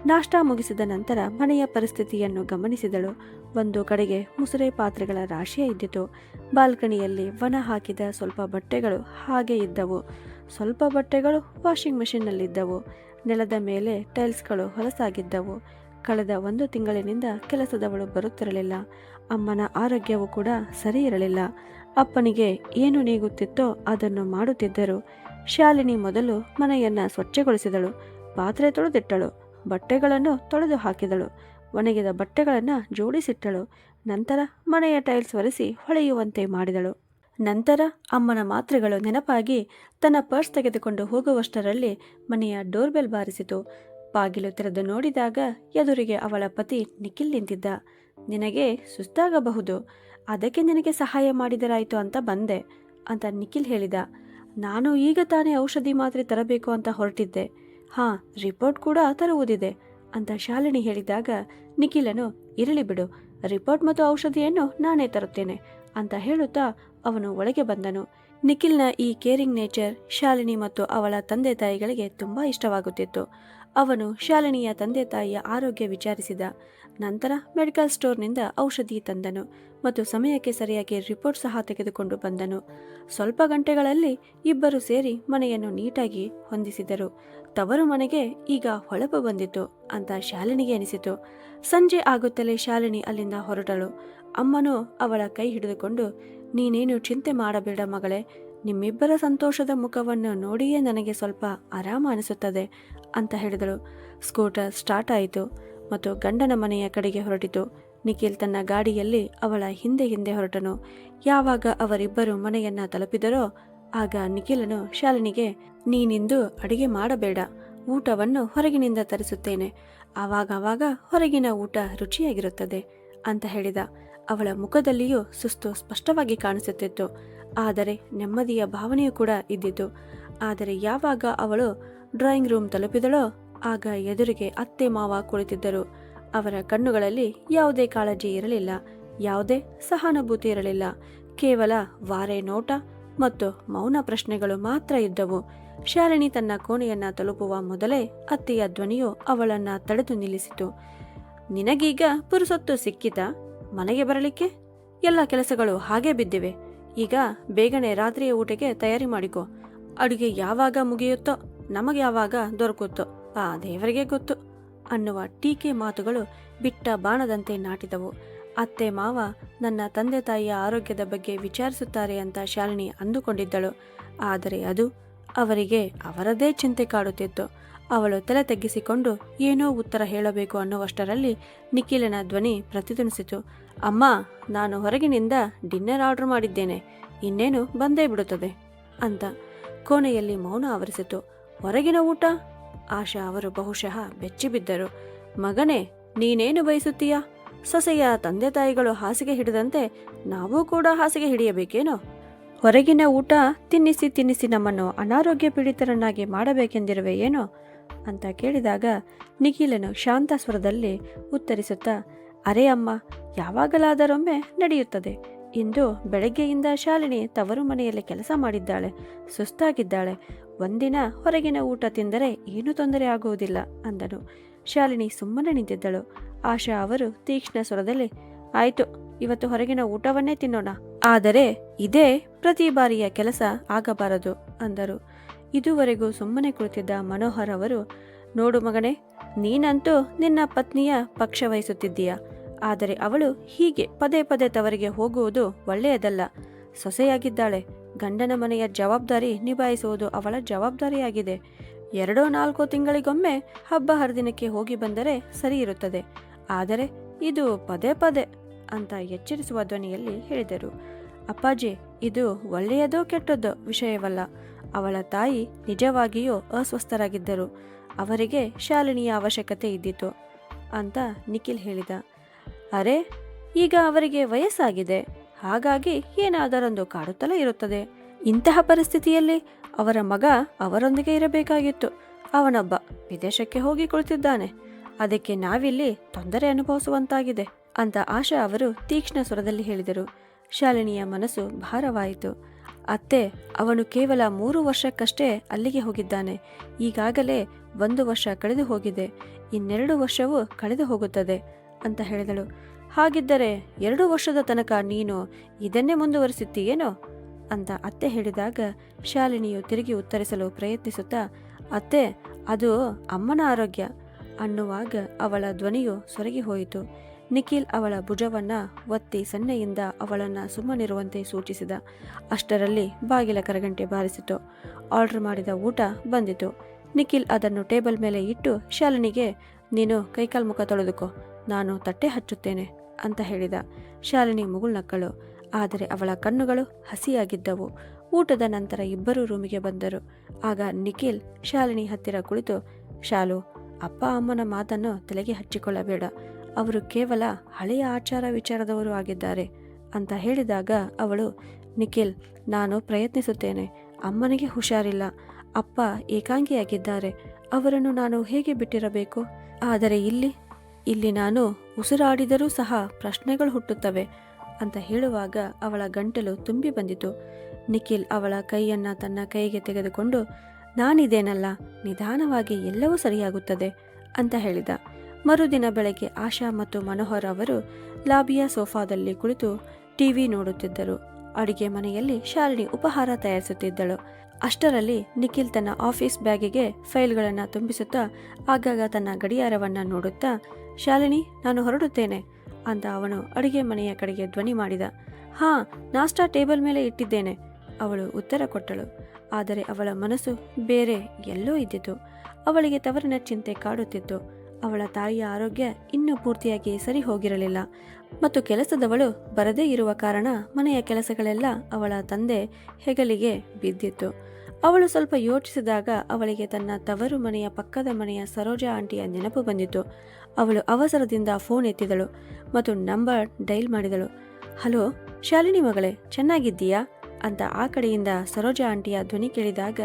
ನಾಷ್ಟಾ ಮುಗಿಸಿದ ನಂತರ ಮನೆಯ ಪರಿಸ್ಥಿತಿಯನ್ನು ಗಮನಿಸಿದಳು. ಒಂದು ಕಡೆಗೆ ಮುಸುರೆ ಪಾತ್ರೆಗಳ ರಾಶಿಯೇ ಇದ್ದಿತು. ಬಾಲ್ಕನಿಯಲ್ಲಿ ಒಣ ಹಾಕಿದ ಸ್ವಲ್ಪ ಬಟ್ಟೆಗಳು ಹಾಗೆ ಇದ್ದವು. ಸ್ವಲ್ಪ ಬಟ್ಟೆಗಳು ವಾಷಿಂಗ್ ಮೆಷಿನ್ನಲ್ಲಿದ್ದವು. ನೆಲದ ಮೇಲೆ ಟೈಲ್ಸ್ಗಳು ಹೊಲಸಾಗಿದ್ದವು. ಕಳೆದ 1 ತಿಂಗಳಿನಿಂದ ಕೆಲಸದವಳು ಬರುತ್ತಿರಲಿಲ್ಲ. ಅಮ್ಮನ ಆರೋಗ್ಯವೂ ಕೂಡ ಸರಿ ಇರಲಿಲ್ಲ. ಅಪ್ಪನಿಗೆ ಏನು ನೀಗುತ್ತಿತ್ತೋ ಅದನ್ನು ಮಾಡುತ್ತಿದ್ದರು. ಶಾಲಿನಿ ಮೊದಲು ಮನೆಯನ್ನ ಸ್ವಚ್ಛಗೊಳಿಸಿದಳು. ಪಾತ್ರೆ ತೊಳೆದಿಟ್ಟಳು. ಬಟ್ಟೆಗಳನ್ನು ತೊಳೆದು ಹಾಕಿದಳು. ಒಣಗಿದ ಬಟ್ಟೆಗಳನ್ನು ಜೋಡಿಸಿಟ್ಟಳು. ನಂತರ ಮನೆಯ ಟೈಲ್ಸ್ ಒರೆಸಿ ಹೊಳೆಯುವಂತೆ ಮಾಡಿದಳು. ನಂತರ ಅಮ್ಮನ ಮಾತ್ರೆಗಳು ನೆನಪಾಗಿ ತನ್ನ ಪರ್ಸ್ ತೆಗೆದುಕೊಂಡು ಹೋಗುವಷ್ಟರಲ್ಲಿ ಮನೆಯ ಡೋರ್ಬೆಲ್ ಬಾರಿಸಿತು. ಬಾಗಿಲು ತೆರೆದು ನೋಡಿದಾಗ ಎದುರಿಗೆ ಅವಳ ಪತಿ ನಿಖಿಲ್ ನಿಂತಿದ್ದ. ನಿನಗೆ ಸುಸ್ತಾಗಬಹುದು, ಅದಕ್ಕೆ ನಿನಗೆ ಸಹಾಯ ಮಾಡಿದರಾಯಿತು ಅಂತ ಬಂದೆ ಅಂತ ನಿಖಿಲ್ ಹೇಳಿದ. ನಾನು ಈಗ ತಾನೇ ಔಷಧಿ ಮಾತ್ರೆ ತರಬೇಕು ಅಂತ ಹೊರಟಿದ್ದೆ. ರಿಪೋರ್ಟ್ ಕೂಡ ತರುವುದಿದೆ ಅಂತ ಶಾಲಿನಿ ಹೇಳಿದಾಗ ನಿಖಿಲನು, ಇರಲಿ ಬಿಡು, ರಿಪೋರ್ಟ್ ಮತ್ತು ಔಷಧಿಯನ್ನು ನಾನೇ ತರುತ್ತೇನೆ ಅಂತ ಹೇಳುತ್ತಾ ಅವನು ಒಳಗೆ ಬಂದನು. ನಿಖಿಲ್ನ ಈ ಕೇರಿಂಗ್ ನೇಚರ್ ಶಾಲಿನಿ ಮತ್ತು ಅವಳ ತಂದೆ ತಾಯಿಗಳಿಗೆ ತುಂಬಾ ಇಷ್ಟವಾಗುತ್ತಿತ್ತು. ಅವನು ಶಾಲಿನಿಯ ತಂದೆ ತಾಯಿಯ ಆರೋಗ್ಯ ವಿಚಾರಿಸಿದ. ನಂತರ ಮೆಡಿಕಲ್ ಸ್ಟೋರ್ನಿಂದ ಔಷಧಿ ತಂದನು ಮತ್ತು ಸಮಯಕ್ಕೆ ಸರಿಯಾಗಿ ರಿಪೋರ್ಟ್ ಸಹ ತೆಗೆದುಕೊಂಡು ಬಂದನು. ಸ್ವಲ್ಪ ಗಂಟೆಗಳಲ್ಲಿ ಇಬ್ಬರು ಸೇರಿ ಮನೆಯನ್ನು ನೀಟಾಗಿ ಹೊಂದಿಸಿದರು. ತವರು ಮನೆಗೆ ಈಗ ಹೊಳಪು ಬಂದಿತು ಅಂತ ಶಾಲಿನಿಗೆ ಅನಿಸಿತು. ಸಂಜೆ ಆಗುತ್ತಲೇ ಶಾಲಿನಿ ಅಲ್ಲಿಂದ ಹೊರಟಳು. ಅಮ್ಮನು ಅವಳ ಕೈ ಹಿಡಿದುಕೊಂಡು, ನೀನೇನು ಚಿಂತೆ ಮಾಡಬೇಡ ಮಗಳೇ, ನಿಮ್ಮಿಬ್ಬರ ಸಂತೋಷದ ಮುಖವನ್ನು ನೋಡಿಯೇ ನನಗೆ ಸ್ವಲ್ಪ ಆರಾಮ ಅನಿಸುತ್ತದೆ ಅಂತ ಹೇಳಿದಳು. ಸ್ಕೂಟರ್ ಸ್ಟಾರ್ಟ್ ಆಯಿತು ಮತ್ತು ಗಂಡನ ಮನೆಯ ಕಡೆಗೆ ಹೊರಟಿತು. ನಿಖಿಲ್ ತನ್ನ ಗಾಡಿಯಲ್ಲಿ ಅವಳ ಹಿಂದೆ ಹಿಂದೆ ಹೊರಟನು. ಯಾವಾಗ ಅವರಿಬ್ಬರು ಮನೆಯನ್ನ ತಲುಪಿದರೋ ಆಗ ನಿಖಿಲನು ಶಾಲಿನಿಗೆ, ನೀನಿಂದು ಅಡಿಗೆ ಮಾಡಬೇಡ, ಊಟವನ್ನು ಹೊರಗಿನಿಂದ ತರಿಸುತ್ತೇನೆ, ಆವಾಗ ಹೊರಗಿನ ಊಟ ರುಚಿಯಾಗಿರುತ್ತದೆ ಅಂತ ಹೇಳಿದ. ಅವಳ ಮುಖದಲ್ಲಿಯೂ ಸುಸ್ತು ಸ್ಪಷ್ಟವಾಗಿ ಕಾಣಿಸುತ್ತಿತ್ತು. ಆದರೆ ನೆಮ್ಮದಿಯ ಭಾವನೆಯೂ ಕೂಡ ಇದ್ದಿತು. ಆದರೆ ಯಾವಾಗ ಅವಳು ಡ್ರಾಯಿಂಗ್ ರೂಮ್ ತಲುಪಿದಳೋ ಆಗ ಎದುರಿಗೆ ಅತ್ತೆ ಮಾವ ಕುಳಿತಿದ್ದರು. ಅವರ ಕಣ್ಣುಗಳಲ್ಲಿ ಯಾವುದೇ ಕಾಳಜಿ ಇರಲಿಲ್ಲ, ಯಾವುದೇ ಸಹಾನುಭೂತಿ ಇರಲಿಲ್ಲ. ಕೇವಲ ವಾರೆ ನೋಟ ಮತ್ತು ಮೌನ ಪ್ರಶ್ನೆಗಳು ಮಾತ್ರ ಇದ್ದವು. ಶಾಲಿನಿ ತನ್ನ ಕೋಣೆಯನ್ನ ತಲುಪುವ ಮೊದಲೇ ಅತ್ತೆಯ ಧ್ವನಿಯು ಅವಳನ್ನ ತಡೆದು ನಿಲ್ಲಿಸಿತು. ನಿನಗೀಗ ಪುರುಸೊತ್ತು ಸಿಕ್ಕಿತಾ ಮನೆಗೆ ಬರಲಿಕ್ಕೆ? ಎಲ್ಲ ಕೆಲಸಗಳು ಹಾಗೆ ಬಿದ್ದಿವೆ. ಈಗ ಬೇಗನೆ ರಾತ್ರಿಯ ಊಟಕ್ಕೆ ತಯಾರಿ ಮಾಡಿಕೊ. ಅಡುಗೆ ಯಾವಾಗ ಮುಗಿಯುತ್ತೋ, ನಮಗೆ ಯಾವಾಗ ದೊರಕುತ್ತೋ ಆ ದೇವರಿಗೆ ಗೊತ್ತು ಅನ್ನುವ ಟೀಕೆ ಮಾತುಗಳು ಬಿಟ್ಟ ಬಾಣದಂತೆ ನಾಟಿದವು. ಅತ್ತೆ ಮಾವ ನನ್ನ ತಂದೆ ತಾಯಿಯ ಆರೋಗ್ಯದ ಬಗ್ಗೆ ವಿಚಾರಿಸುತ್ತಾರೆ ಅಂತ ಶಾಲಿನಿ ಅಂದುಕೊಂಡಿದ್ದಳು. ಆದರೆ ಅದು ಅವರಿಗೆ ಅವರದೇ ಚಿಂತೆ ಕಾಡುತ್ತಿತ್ತು. ಅವಳು ತಲೆ ತಗ್ಗಿಸಿಕೊಂಡು ಏನೋ ಉತ್ತರ ಹೇಳಬೇಕು ಅನ್ನುವಷ್ಟರಲ್ಲಿ ನಿಖಿಲನ ಧ್ವನಿ ಪ್ರತಿಧ್ವನಿಸಿತು. ಅಮ್ಮ, ನಾನು ಹೊರಗಿನಿಂದ ಡಿನ್ನರ್ ಆರ್ಡರ್ ಮಾಡಿದ್ದೇನೆ, ಇನ್ನೇನು ಬಂದೇ ಬಿಡುತ್ತದೆ ಅಂತ. ಕೋಣೆಯಲ್ಲಿ ಮೌನ ಆವರಿಸಿತು. ಹೊರಗಿನ ಊಟ? ಆಶಾ ಅವರು ಬಹುಶಃ ಬೆಚ್ಚಿಬಿದ್ದರು. ಮಗನೇ, ನೀನೇನು ಬಯಸುತ್ತೀಯಾ? ಸೊಸೆಯ ತಂದೆ ತಾಯಿಗಳು ಹಾಸಿಗೆ ಹಿಡಿದಂತೆ ನಾವು ಕೂಡ ಹಾಸಿಗೆ ಹಿಡಿಯಬೇಕೇನೋ? ಹೊರಗಿನ ಊಟ ತಿನ್ನಿಸಿ ತಿನ್ನಿಸಿ ನಮ್ಮನ್ನು ಅನಾರೋಗ್ಯ ಪೀಡಿತರನ್ನಾಗಿ ಮಾಡಬೇಕೆಂದಿರುವೆ ಏನೋ ಅಂತ ಕೇಳಿದಾಗ ನಿಖಿಲನು ಶಾಂತ ಸ್ವರದಲ್ಲಿ ಉತ್ತರಿಸುತ್ತಾ, ಅರೆ ಅಮ್ಮ, ಯಾವಾಗಲಾದರೊಮ್ಮೆ ನಡೆಯುತ್ತದೆ. ಇಂದು ಬೆಳಗ್ಗೆಯಿಂದ ಶಾಲಿನಿ ತವರು ಮನೆಯಲ್ಲಿ ಕೆಲಸ ಮಾಡಿದ್ದಾಳೆ, ಸುಸ್ತಾಗಿದ್ದಾಳೆ. ಒಂದಿನ ಹೊರಗಿನ ಊಟ ತಿಂದರೆ ಏನೂ ತೊಂದರೆ ಆಗುವುದಿಲ್ಲ ಅಂದನು. ಶಾಲಿನಿ ಸುಮ್ಮನೆ ನಿಂತಿದ್ದಳು. ಆಶಾ ಅವರು ತೀಕ್ಷ್ಣ ಸ್ವರದಲ್ಲಿ, ಆಯ್ತು, ಇವತ್ತು ಹೊರಗಿನ ಊಟವನ್ನೇ ತಿನ್ನೋಣ, ಆದರೆ ಇದೇ ಪ್ರತಿ ಬಾರಿಯ ಕೆಲಸ ಆಗಬಾರದು ಅಂದರು. ಇದುವರೆಗೂ ಸುಮ್ಮನೆ ಕುಳಿತಿದ್ದ ಮನೋಹರ್ ಅವರು, ನೋಡು ಮಗನೇ, ನೀನಂತೂ ನಿನ್ನ ಪತ್ನಿಯ ಪಕ್ಷ ವಹಿಸುತ್ತಿದ್ದೀಯ. ಆದರೆ ಅವಳು ಹೀಗೆ ಪದೇ ಪದೇ ತವರಿಗೆ ಹೋಗುವುದು ಒಳ್ಳೆಯದಲ್ಲ. ಸೊಸೆಯಾಗಿದ್ದಾಳೆ. ಗಂಡನ ಮನೆಯ ಜವಾಬ್ದಾರಿ ನಿಭಾಯಿಸುವುದು ಅವಳ ಜವಾಬ್ದಾರಿಯಾಗಿದೆ. 2-4 ತಿಂಗಳಿಗೊಮ್ಮೆ ಹಬ್ಬ ಹರಿದಿನಕ್ಕೆ ಹೋಗಿ ಬಂದರೆ ಸರಿ ಇರುತ್ತದೆ. ಆದರೆ ಇದು ಪದೇ ಪದೇ ಅಂತ ಎಚ್ಚರಿಸುವ ಧ್ವನಿಯಲ್ಲಿ ಹೇಳಿದರು. ಅಪ್ಪಾಜಿ, ಇದು ಒಳ್ಳೆಯದೋ ಕೆಟ್ಟದ್ದೋ ವಿಷಯವಲ್ಲ. ಅವಳ ತಾಯಿ ನಿಜವಾಗಿಯೂ ಅಸ್ವಸ್ಥರಾಗಿದ್ದರು. ಅವರಿಗೆ ಶಾಲಿನಿಯ ಅವಶ್ಯಕತೆ ಇದ್ದಿತು ಅಂತ ನಿಖಿಲ್ ಹೇಳಿದ. ಅರೆ, ಈಗ ಅವರಿಗೆ ವಯಸ್ಸಾಗಿದೆ, ಹಾಗಾಗಿ ಏನಾದರೊಂದು ಕಾಡುತ್ತಲೇ ಇರುತ್ತದೆ. ಇಂತಹ ಪರಿಸ್ಥಿತಿಯಲ್ಲಿ ಅವರ ಮಗ ಅವರೊಂದಿಗೆ ಇರಬೇಕಾಗಿತ್ತು. ಅವನೊಬ್ಬ ವಿದೇಶಕ್ಕೆ ಹೋಗಿ ಕುಳಿತಿದ್ದಾನೆ. ಅದಕ್ಕೆ ನಾವಿಲ್ಲಿ ತೊಂದರೆ ಅನುಭವಿಸುವಂತಾಗಿದೆ ಅಂತ ಆಶಾ ಅವರು ತೀಕ್ಷ್ಣ ಸ್ವರದಲ್ಲಿ ಹೇಳಿದರು. ಶಾಲಿನಿಯ ಮನಸ್ಸು ಭಾರವಾಯಿತು. ಅತ್ತೆ, ಅವನು ಕೇವಲ 3 ವರ್ಷಕ್ಕಷ್ಟೇ ಅಲ್ಲಿಗೆ ಹೋಗಿದ್ದಾನೆ. ಈಗಾಗಲೇ 1 ವರ್ಷ ಕಳೆದು ಹೋಗಿದೆ. ಇನ್ನೆರಡು ವರ್ಷವೂ ಕಳೆದು ಹೋಗುತ್ತದೆ ಅಂತ ಹೇಳಿದಳು. ಹಾಗಿದ್ದರೆ 2 ವರ್ಷದ ತನಕ ನೀನು ಇದನ್ನೇ ಮುಂದುವರಿಸುತ್ತೀಯೇನೋ ಅಂತ ಅತ್ತೆ ಹೇಳಿದಾಗ ಶಾಲಿನಿಯು ತಿರುಗಿ ಉತ್ತರಿಸಲು ಪ್ರಯತ್ನಿಸುತ್ತಾ, ಅತ್ತೆ, ಅದು ಅಮ್ಮನ ಆರೋಗ್ಯ ಅನ್ನುವಾಗ ಅವಳ ಧ್ವನಿಯು ಸೊರಗಿ ಹೋಯಿತು. ನಿಖಿಲ್ ಅವಳ ಭುಜವನ್ನ ಒತ್ತಿ ಸನ್ನೆಯಿಂದ ಅವಳನ್ನು ಸುಮ್ಮನಿರುವಂತೆ ಸೂಚಿಸಿದ. ಅಷ್ಟರಲ್ಲಿ ಬಾಗಿಲ ಕರಗಂಟೆ ಬಾರಿಸಿತು. ಆರ್ಡರ್ ಮಾಡಿದ ಊಟ ಬಂದಿತು. ನಿಖಿಲ್ ಅದನ್ನು ಟೇಬಲ್ ಮೇಲೆ ಇಟ್ಟು ಶಾಲಿನಿಗೆ, ನೀನು ಕೈಕಾಲು ಮುಖ ತೊಳೆದುಕೋ, ನಾನು ತಟ್ಟೆ ಹಚ್ಚುತ್ತೇನೆ ಅಂತ ಹೇಳಿದ. ಶಾಲಿನಿ ಮುಗುಳ್ನಕ್ಕಳು. ಆದರೆ ಅವಳ ಕಣ್ಣುಗಳು ಹಸಿಯಾಗಿದ್ದವು. ಊಟದ ನಂತರ ಇಬ್ಬರೂ ರೂಮಿಗೆ ಬಂದರು. ಆಗ ನಿಖಿಲ್ ಶಾಲಿನಿ ಹತ್ತಿರ ಕುಳಿತು, ಶಾಲು, ಅಪ್ಪ ಅಮ್ಮನ ಮಾತನ್ನು ತಲೆಗೆ ಹಚ್ಚಿಕೊಳ್ಳಬೇಡ. ಅವರು ಕೇವಲ ಹಳೆಯ ಆಚಾರ ವಿಚಾರದವರು ಆಗಿದ್ದಾರೆ ಅಂತ ಹೇಳಿದಾಗ ಅವಳು, ನಿಖಿಲ್, ನಾನು ಪ್ರಯತ್ನಿಸುತ್ತೇನೆ. ಅಮ್ಮನಿಗೆ ಹುಷಾರಿಲ್ಲ, ಅಪ್ಪ ಏಕಾಂಗಿಯಾಗಿದ್ದಾರೆ. ಅವರನ್ನು ನಾನು ಹೇಗೆ ಬಿಟ್ಟಿರಬೇಕು? ಆದರೆ ಇಲ್ಲಿ ನಾನು ಉಸಿರಾಡಿದರೂ ಸಹ ಪ್ರಶ್ನೆಗಳು ಹುಟ್ಟುತ್ತವೆ ಅಂತ ಹೇಳುವಾಗ ಅವಳ ಗಂಟಲು ತುಂಬಿ ಬಂದಿತು. ನಿಖಿಲ್ ಅವಳ ಕೈಯನ್ನು ತನ್ನ ಕೈಗೆ ತೆಗೆದುಕೊಂಡು, ನಾನಿದೇನಲ್ಲ, ನಿಧಾನವಾಗಿ ಎಲ್ಲವೂ ಸರಿಯಾಗುತ್ತದೆ ಅಂತ ಹೇಳಿದ. ಮರುದಿನ ಬೆಳಗ್ಗೆ ಆಶಾ ಮತ್ತು ಮನೋಹರ್ ಅವರು ಲಾಬಿಯ ಸೋಫಾದಲ್ಲಿ ಕುಳಿತು ಟಿವಿ ನೋಡುತ್ತಿದ್ದರು. ಅಡಿಗೆ ಮನೆಯಲ್ಲಿ ಶಾಲಿನಿ ಉಪಹಾರ ತಯಾರಿಸುತ್ತಿದ್ದಳು. ಅಷ್ಟರಲ್ಲಿ ನಿಖಿಲ್ ತನ್ನ ಆಫೀಸ್ ಬ್ಯಾಗಿಗೆ ಫೈಲ್ಗಳನ್ನು ತುಂಬಿಸುತ್ತಾ ಆಗಾಗ ತನ್ನ ಗಡಿಯಾರವನ್ನು ನೋಡುತ್ತಾ, ಶಾಲಿನಿ, ನಾನು ಹೊರಡುತ್ತೇನೆ ಅಂತ ಅವನು ಅಡಿಗೆ ಮನೆಯ ಕಡೆಗೆ ಧ್ವನಿ ಮಾಡಿದ. ಹಾ, ನಾಷ್ಟಾ ಟೇಬಲ್ ಮೇಲೆ ಇಟ್ಟಿದ್ದೇನೆ, ಅವಳು ಉತ್ತರ ಕೊಟ್ಟಳು. ಆದರೆ ಅವಳ ಮನಸ್ಸು ಬೇರೆ ಎಲ್ಲೋ ಇದ್ದಿತು. ಅವಳಿಗೆ ತವರಿನ ಚಿಂತೆ ಕಾಡುತ್ತಿತ್ತು. ಅವಳ ತಾಯಿಯ ಆರೋಗ್ಯ ಇನ್ನೂ ಪೂರ್ತಿಯಾಗಿ ಸರಿ ಹೋಗಿರಲಿಲ್ಲ ಮತ್ತು ಕೆಲಸದವಳು ಬರದೇ ಇರುವ ಕಾರಣ ಮನೆಯ ಕೆಲಸಗಳೆಲ್ಲ ಅವಳ ತಂದೆ ಹೆಗಲಿಗೆ ಬಿದ್ದಿತ್ತು. ಅವಳು ಸ್ವಲ್ಪ ಯೋಚಿಸಿದಾಗ ಅವಳಿಗೆ ತನ್ನ ತವರು ಮನೆಯ ಪಕ್ಕದ ಮನೆಯ ಸರೋಜಾ ಆಂಟಿಯ ನೆನಪು ಬಂದಿತು. ಅವಳು ಅವಸರದಿಂದ ಫೋನ್ ಎತ್ತಿದಳು ಮತ್ತು ನಂಬರ್ ಡೈಲ್ ಮಾಡಿದಳು. ಹಲೋ ಶಾಲಿನಿ ಮಗಳೇ, ಚೆನ್ನಾಗಿದ್ದೀಯಾ ಅಂತ ಆ ಕಡೆಯಿಂದ ಸರೋಜಾ ಆಂಟಿಯ ಧ್ವನಿ ಕೇಳಿದಾಗ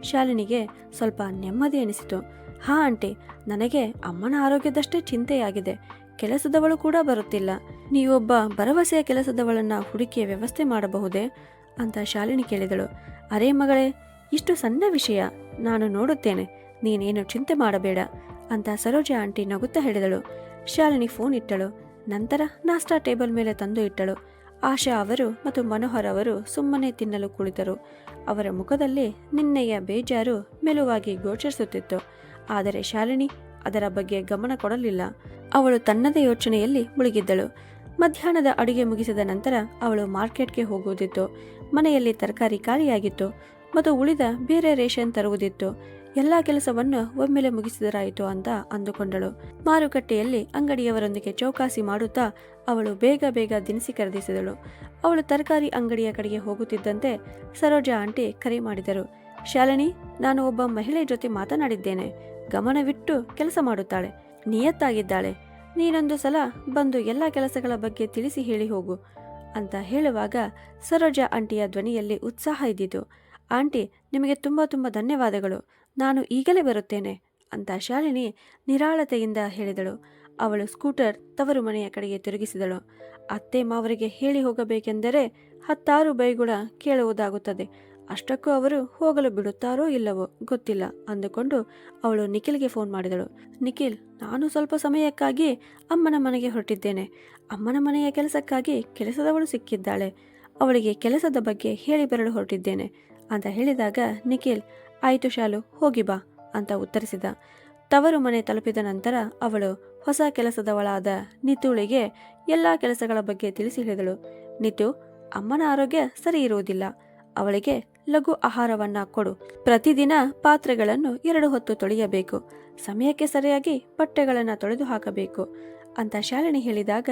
ಶಾಲಿನಿಗೆ ಸ್ವಲ್ಪ ನೆಮ್ಮದಿ ಅನಿಸಿತು. ಹಾ ಆಂಟಿ, ನನಗೆ ಅಮ್ಮನ ಆರೋಗ್ಯದಷ್ಟೇ ಚಿಂತೆಯಾಗಿದೆ. ಕೆಲಸದವಳು ಕೂಡ ಬರುತ್ತಿಲ್ಲ. ನೀವೊಬ್ಬ ಭರವಸೆಯ ಕೆಲಸದವಳನ್ನ ಹುಡುಕಿಯ ವ್ಯವಸ್ಥೆ ಮಾಡಬಹುದೇ ಅಂತ ಶಾಲಿನಿ ಕೇಳಿದಳು. ಅರೇ ಮಗಳೇ, ಇಷ್ಟು ಸಣ್ಣ ವಿಷಯ, ನಾನು ನೋಡುತ್ತೇನೆ, ನೀನೇನು ಚಿಂತೆ ಮಾಡಬೇಡ ಅಂತ ಸರೋಜಾ ಆಂಟಿ ನಗುತ್ತಾ ಹೇಳಿದಳು. ಶಾಲಿನಿ ಫೋನ್ ಇಟ್ಟಳು. ನಂತರ ನಾಷ್ಟಾ ಟೇಬಲ್ ಮೇಲೆ ತಂದು ಇಟ್ಟಳು. ಆಶಾ ಅವರು ಮತ್ತು ಮನೋಹರ್ ಅವರು ಸುಮ್ಮನೆ ತಿನ್ನಲು ಕುಳಿತರು. ಅವರ ಮುಖದಲ್ಲಿ ನಿನ್ನೆಯ ಬೇಜಾರು ಮೆಲುವಾಗಿ ಗೋಚರಿಸುತ್ತಿತ್ತು. ಆದರೆ ಶಾಲಿನಿ ಅದರ ಬಗ್ಗೆ ಗಮನ ಕೊಡಲಿಲ್ಲ. ಅವಳು ತನ್ನದೇ ಯೋಚನೆಯಲ್ಲಿ ಮುಳುಗಿದ್ದಳು. ಮಧ್ಯಾಹ್ನದ ಅಡುಗೆ ಮುಗಿಸಿದ ನಂತರ ಅವಳು ಮಾರ್ಕೆಟ್ಗೆ ಹೋಗುವುದಿತ್ತು. ಮನೆಯಲ್ಲಿ ತರಕಾರಿ ಖಾಲಿಯಾಗಿತ್ತು ಮತ್ತು ಉಳಿದ ಬೇರೆ ರೇಷನ್ ತರುವುದಿತ್ತು. ಎಲ್ಲ ಕೆಲಸವನ್ನು ಒಮ್ಮೆಲೆ ಮುಗಿಸಿದರಾಯಿತು ಅಂತ ಅಂದುಕೊಂಡಳು. ಮಾರುಕಟ್ಟೆಯಲ್ಲಿ ಅಂಗಡಿಯವರೊಂದಿಗೆ ಚೌಕಾಸಿ ಮಾಡುತ್ತಾ ಅವಳು ಬೇಗ ಬೇಗ ದಿನಸಿ ಖರೀದಿಸಿದಳು. ಅವಳು ತರಕಾರಿ ಅಂಗಡಿಯ ಕಡೆಗೆ ಹೋಗುತ್ತಿದ್ದಂತೆ ಸರೋಜಾ ಆಂಟಿ ಕರೆ ಮಾಡಿದರು. ಶಾಲಿನಿ, ನಾನು ಒಬ್ಬ ಮಹಿಳೆ ಜೊತೆ ಮಾತನಾಡಿದ್ದೇನೆ. ಗಮನವಿಟ್ಟು ಕೆಲಸ ಮಾಡುತ್ತಾಳೆ, ನಿಯತ್ತಾಗಿದ್ದಾಳೆ. ನೀನೊಂದು ಸಲ ಬಂದು ಎಲ್ಲ ಕೆಲಸಗಳ ಬಗ್ಗೆ ತಿಳಿಸಿ ಹೇಳಿ ಹೋಗು ಅಂತ ಹೇಳುವಾಗ ಸರೋಜಾ ಆಂಟಿಯ ಧ್ವನಿಯಲ್ಲಿ ಉತ್ಸಾಹ ಇದ್ದಿತು. ಆಂಟಿ, ನಿಮಗೆ ತುಂಬ ತುಂಬ ಧನ್ಯವಾದಗಳು. ನಾನು ಈಗಲೇ ಬರುತ್ತೇನೆ ಅಂತ ಶಾಲಿನಿ ನಿರಾಳತೆಯಿಂದ ಹೇಳಿದಳು. ಅವಳು ಸ್ಕೂಟರ್ ತವರು ಮನೆಯ ಕಡೆಗೆ ತಿರುಗಿಸಿದಳು. ಅತ್ತೆ ಮಾವರಿಗೆ ಹೇಳಿ ಹೋಗಬೇಕೆಂದರೆ 10 ಬೈಗುಳ ಕೇಳುವುದಾಗುತ್ತದೆ. ಅಷ್ಟಕ್ಕೂ ಅವರು ಹೋಗಲು ಬಿಡುತ್ತಾರೋ ಇಲ್ಲವೋ ಗೊತ್ತಿಲ್ಲ ಅಂದುಕೊಂಡು ಅವಳು ನಿಖಿಲ್ಗೆ ಫೋನ್ ಮಾಡಿದಳು. ನಿಖಿಲ್, ನಾನು ಸ್ವಲ್ಪ ಸಮಯಕ್ಕಾಗಿ ಅಮ್ಮನ ಮನೆಗೆ ಹೊರಟಿದ್ದೇನೆ. ಅಮ್ಮನ ಮನೆಯ ಕೆಲಸಕ್ಕಾಗಿ ಕೆಲಸದವಳು ಸಿಕ್ಕಿದ್ದಾಳೆ. ಅವಳಿಗೆ ಕೆಲಸದ ಬಗ್ಗೆ ಹೇಳಿ ಬರಲು ಹೊರಟಿದ್ದೇನೆ ಅಂತ ಹೇಳಿದಾಗ ನಿಖಿಲ್, ಆಯಿತು ಶಾಲು, ಹೋಗಿ ಬಾ ಅಂತ ಉತ್ತರಿಸಿದ. ತವರು ಮನೆ ತಲುಪಿದ ನಂತರ ಅವಳು ಹೊಸ ಕೆಲಸದವಳಾದ ನಿತುಳಿಗೆ ಎಲ್ಲ ಕೆಲಸಗಳ ಬಗ್ಗೆ ತಿಳಿಸಿ ಹೇಳಿದಳು. ನಿತು, ಅಮ್ಮನ ಆರೋಗ್ಯ ಸರಿ ಇರುವುದಿಲ್ಲ. ಅವಳಿಗೆ ಲಘು ಆಹಾರವನ್ನ ಕೊಡು. ಪ್ರತಿದಿನ ಪಾತ್ರೆಗಳನ್ನು 2 ಹೊತ್ತು ತೊಳೆಯಬೇಕು. ಸಮಯಕ್ಕೆ ಸರಿಯಾಗಿ ಬಟ್ಟೆಗಳನ್ನು ತೊಳೆದು ಹಾಕಬೇಕು ಅಂತ ಶಾಲಿನಿ ಹೇಳಿದಾಗ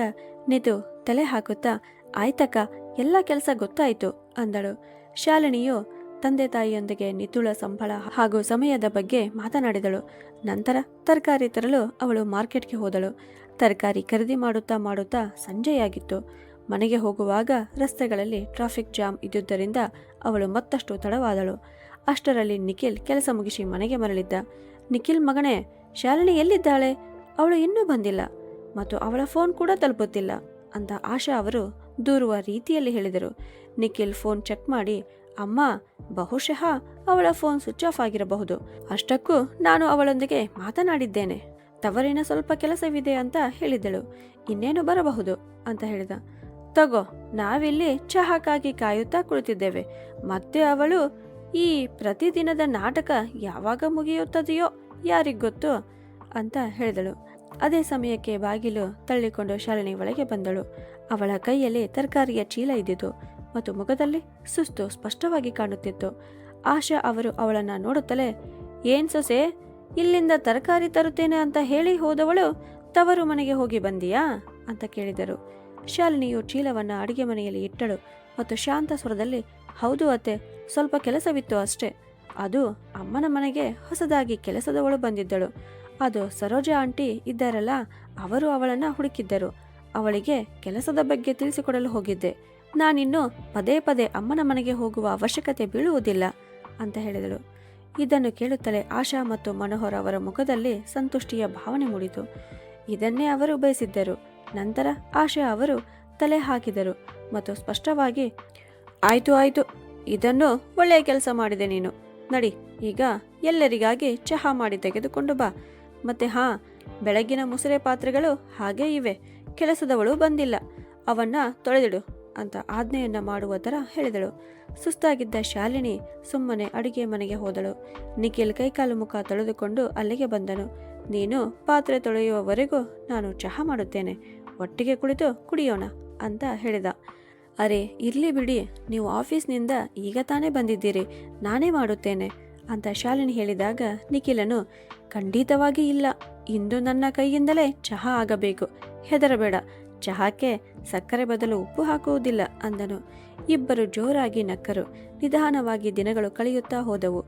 ನಿತು ತಲೆ ಹಾಕುತ್ತಾ ಆಯ್ತಕ್ಕ, ಎಲ್ಲ ಕೆಲಸ ಗೊತ್ತಾಯಿತು ಅಂದಳು. ಶಾಲಿನಿಯು ತಂದೆ ತಾಯಿಯೊಂದಿಗೆ ನಿತುಳ ಸಂಬಳ ಹಾಗೂ ಸಮಯದ ಬಗ್ಗೆ ಮಾತನಾಡಿದಳು. ನಂತರ ತರಕಾರಿ ತರಲು ಅವಳು ಮಾರ್ಕೆಟ್ಗೆ ಹೋದಳು. ತರಕಾರಿ ಖರೀದಿ ಮಾಡುತ್ತಾ ಮಾಡುತ್ತಾ ಸಂಜೆಯಾಗಿತ್ತು. ಮನೆಗೆ ಹೋಗುವಾಗ ರಸ್ತೆಗಳಲ್ಲಿ ಟ್ರಾಫಿಕ್ ಜಾಮ್ ಇದ್ದುದರಿಂದ ಅವಳು ಮತ್ತಷ್ಟು ತಡವಾದಳು. ಅಷ್ಟರಲ್ಲಿ ನಿಖಿಲ್ ಕೆಲಸ ಮುಗಿಸಿ ಮನೆಗೆ ಮರಳಿದ್ದ. ನಿಖಿಲ್ ಮಗನೇ, ಶಾಲಿನಿ ಎಲ್ಲಿದ್ದಾಳೆ? ಅವಳು ಇನ್ನೂ ಬಂದಿಲ್ಲ ಮತ್ತು ಅವಳ ಫೋನ್ ಕೂಡ ತಲುಪುತ್ತಿಲ್ಲ ಅಂತ ಆಶಾ ಅವರು ದೂರುವ ರೀತಿಯಲ್ಲಿ ಹೇಳಿದರು. ನಿಖಿಲ್ ಫೋನ್ ಚೆಕ್ ಮಾಡಿ, ಅಮ್ಮ, ಬಹುಶಃ ಅವಳ ಫೋನ್ ಸ್ವಿಚ್ ಆಫ್ ಆಗಿರಬಹುದು. ಅಷ್ಟಕ್ಕೂ ನಾನು ಅವಳೊಂದಿಗೆ ಮಾತನಾಡಿದ್ದೇನೆ. ತವರಿನ ಸ್ವಲ್ಪ ಕೆಲಸವಿದೆ ಅಂತ ಹೇಳಿದ್ದಳು. ಇನ್ನೇನು ಬರಬಹುದು ಅಂತ ಹೇಳಿದ. ತಗೋ, ನಾವಿಲ್ಲಿ ಚಹಾಕ್ಕಾಗಿ ಕಾಯುತ್ತಾ ಕುಳಿತಿದ್ದೇವೆ. ಮತ್ತೆ ಅವಳು ಈ ಪ್ರತಿದಿನದ ನಾಟಕ ಯಾವಾಗ ಮುಗಿಯುತ್ತದೆಯೋ ಯಾರಿಗೊತ್ತು ಅಂತ ಹೇಳಿದಳು. ಅದೇ ಸಮಯಕ್ಕೆ ಬಾಗಿಲು ತಳ್ಳಿಕೊಂಡು ಶಾಲಿನಿ ಒಳಗೆ ಬಂದಳು. ಅವಳ ಕೈಯಲ್ಲಿ ತರಕಾರಿಯ ಚೀಲ ಇದ್ದಿತು ಮತ್ತು ಮುಖದಲ್ಲಿ ಸುಸ್ತು ಸ್ಪಷ್ಟವಾಗಿ ಕಾಣುತ್ತಿತ್ತು. ಆಶಾ ಅವರು ಅವಳನ್ನ ನೋಡುತ್ತಲೇ, ಏನ್ ಸೊಸೆ, ಇಲ್ಲಿಂದ ತರಕಾರಿ ತರುತ್ತೇನೆ ಅಂತ ಹೇಳಿ ಹೋದವಳು ತವರು ಮನೆಗೆ ಹೋಗಿ ಬಂದಿಯಾ ಅಂತ ಕೇಳಿದರು. ಶಾಲಿನಿಯು ಚೀಲವನ್ನ ಅಡಿಗೆ ಮನೆಯಲ್ಲಿ ಇಟ್ಟಳು ಮತ್ತು ಶಾಂತ ಸ್ವರದಲ್ಲಿ, ಹೌದು ಅತ್ತೆ, ಸ್ವಲ್ಪ ಕೆಲಸವಿತ್ತು ಅಷ್ಟೇ. ಅದು ಅಮ್ಮನ ಮನೆಗೆ ಹೊಸದಾಗಿ ಕೆಲಸದವಳು ಬಂದಿದ್ದಳು. ಅದು ಸರೋಜಾ ಆಂಟಿ ಇದ್ದಾರಲ್ಲ, ಅವರು ಅವಳನ್ನ ಹುಡುಕಿದ್ದರು. ಅವಳಿಗೆ ಕೆಲಸದ ಬಗ್ಗೆ ತಿಳಿಸಿಕೊಡಲು ಹೋಗಿದ್ದೆ. ನಾನಿನ್ನು ಪದೇ ಪದೇ ಅಮ್ಮನ ಮನೆಗೆ ಹೋಗುವ ಅವಶ್ಯಕತೆ ಬೀಳುವುದಿಲ್ಲ ಅಂತ ಹೇಳಿದಳು. ಇದನ್ನು ಕೇಳುತ್ತಲೇ ಆಶಾ ಮತ್ತು ಮನೋಹರ್ ಅವರ ಮುಖದಲ್ಲಿ ಸಂತುಷ್ಟಿಯ ಭಾವನೆ ಮೂಡಿತು. ಇದನ್ನೇ ಅವರು ಬಯಸಿದ್ದರು. ನಂತರ ಆಶಾ ಅವರು ತಲೆ ಹಾಕಿದರು ಮತ್ತು ಸ್ಪಷ್ಟವಾಗಿ, ಆಯ್ತು ಆಯ್ತು, ಇದನ್ನು ಒಳ್ಳೆಯ ಕೆಲಸ ಮಾಡಿದೆ ನೀನು. ನಡಿ, ಈಗ ಎಲ್ಲರಿಗಾಗಿ ಚಹಾ ಮಾಡಿ ತೆಗೆದುಕೊಂಡು ಬಾ. ಮತ್ತೆ ಬೆಳಗಿನ ಮುಸುರೆ ಪಾತ್ರೆಗಳು ಹಾಗೇ ಇವೆ, ಕೆಲಸದವಳು ಬಂದಿಲ್ಲ, ಅವನ್ನ ತೊಳೆದಿಡು ಅಂತ ಆಜ್ಞೆಯನ್ನ ಮಾಡುವ ಥರ ಹೇಳಿದಳು. ಸುಸ್ತಾಗಿದ್ದ ಶಾಲಿನಿ ಸುಮ್ಮನೆ ಅಡುಗೆ ಮನೆಗೆ ಹೋದಳು. ನಿಖಿಲ್ ಕೈಕಾಲು ಮುಖ ತೊಳೆದುಕೊಂಡು ಅಲ್ಲಿಗೆ ಬಂದನು. ನೀನು ಪಾತ್ರೆ ತೊಳೆಯುವವರೆಗೂ ನಾನು ಚಹಾ ಮಾಡುತ್ತೇನೆ, ಒಟ್ಟಿಗೆ ಕುಳಿತು ಕುಡಿಯೋಣ ಅಂತ ಹೇಳಿದ. ಅರೆ ಇರ್ಲಿ ಬಿಡಿ, ನೀವು ಆಫೀಸ್ನಿಂದ ಈಗ ತಾನೇ ಬಂದಿದ್ದೀರಿ, ನಾನೇ ಮಾಡುತ್ತೇನೆ ಅಂತ ಶಾಲಿನಿ ಹೇಳಿದಾಗ ನಿಖಿಲನು, ಖಂಡಿತವಾಗಿ ಇಲ್ಲ, ಇಂದು ನನ್ನ ಕೈಯಿಂದಲೇ ಚಹಾ ಆಗಬೇಕು, ಹೆದರಬೇಡ, ಚಹಾಕ್ಕೆ ಸಕ್ಕರೆ ಬದಲು ಉಪ್ಪು ಹಾಕುವುದಿಲ್ಲ ಅಂದನು. ಇಬ್ಬರು ಜೋರಾಗಿ ನಕ್ಕರು. ನಿಧಾನವಾಗಿ ದಿನಗಳು ಕಳೆಯುತ್ತಾ ಹೋದವು.